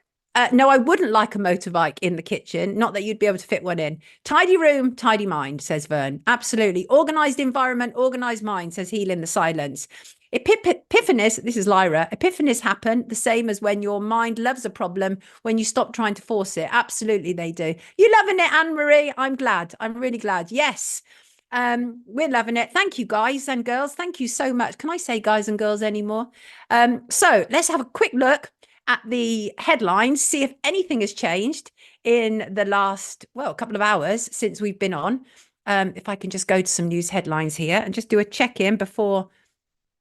No, I wouldn't like a motorbike in the kitchen. Not that you'd be able to fit one in. Tidy room, tidy mind, says Vern. Absolutely. Organized environment, organized mind, says Heal in the silence. Epiphanies, this is Lyra, epiphanies happen the same as when your mind loves a problem, when you stop trying to force it. Absolutely, they do. You loving it, Anne-Marie? I'm glad. I'm really glad. Yes. We're loving it. Thank you, guys and girls. Thank you so much. Can I say guys and girls anymore? So let's have a quick look at the headlines, see if anything has changed in the last, well, couple of hours since we've been on. If I can just go to some news headlines here and just do a check-in before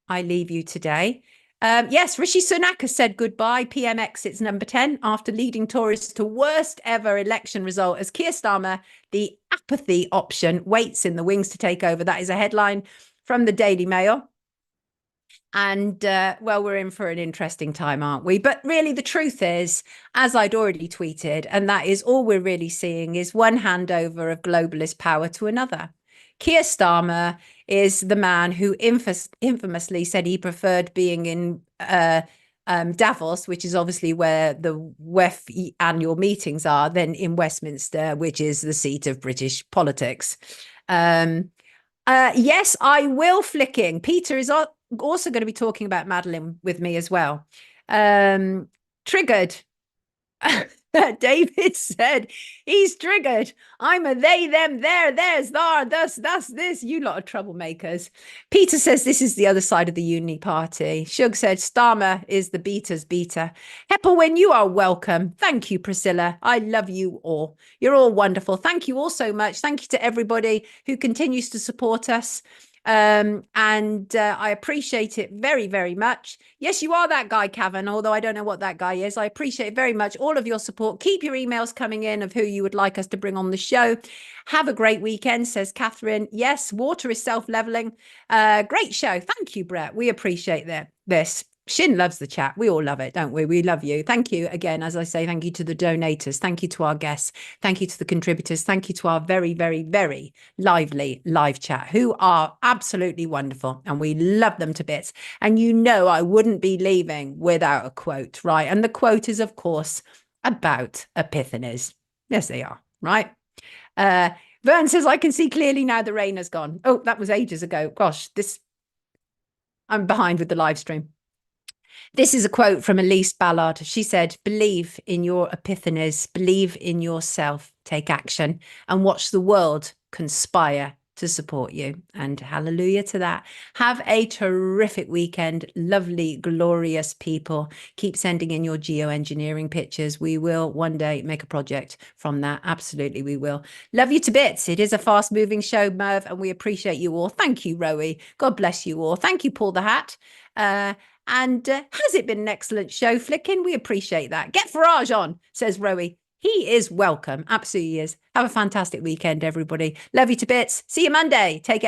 I leave you today. Yes, Rishi Sunak has said goodbye. PM exits number 10 after leading Tories to worst ever election result as Keir Starmer, the apathy option, waits in the wings to take over. That is a headline from the Daily Mail. And well, we're in for an interesting time, aren't we? But really, the truth is, as I'd already tweeted, and that is all we're really seeing is one handover of globalist power to another. Keir Starmer is the man who infamously said he preferred being in Davos, which is obviously where the WEF annual meetings are, than in Westminster, which is the seat of British politics. Yes, I will flicking. Peter is also going to be talking about Madeleine with me as well. Triggered. David said he's triggered. I'm a they, them, there, theirs, thar, thus, this. You lot are troublemakers. Peter says this is the other side of the uni party. Shug said Starmer is the beater's beater. Heppelwyn, you are welcome. Thank you, Priscilla. I love you all. You're all wonderful. Thank you all so much. Thank you to everybody who continues to support us. I appreciate it very, very much. Yes, you are that guy, Cavan, although I don't know what that guy is. I appreciate very much all of your support. Keep your emails coming in of who you would like us to bring on the show. Have a great weekend, says Catherine. Yes, water is self-leveling. Great show. Thank you, Brett. We appreciate this. Shin loves the chat. We all love it, don't we? We love you. Thank you again. As I say, thank you to the donators. Thank you to our guests. Thank you to the contributors. Thank you to our very, very, very lively live chat, who are absolutely wonderful. And we love them to bits. And you know, I wouldn't be leaving without a quote, right? And the quote is, of course, about Epiphanies. Yes, they are, right? Vern says, I can see clearly now the rain has gone. Oh, that was ages ago. Gosh, I'm behind with the live stream. This is a quote from Elise Ballard. She said, believe in your epiphanies, believe in yourself, take action and watch the world conspire to support you. And hallelujah to that. Have a terrific weekend. Lovely, glorious people. Keep sending in your geoengineering pictures. We will one day make a project from that. Absolutely, we will. Love you to bits. It is a fast moving show, Merv, and we appreciate you all. Thank you, Rowie. God bless you all. Thank you, Paul the Hat. Has it been an excellent show, Flickin? We appreciate that. Get Farage on, says Rowie. He is welcome. Absolutely is. Have a fantastic weekend, everybody. Love you to bits. See you Monday. Take care.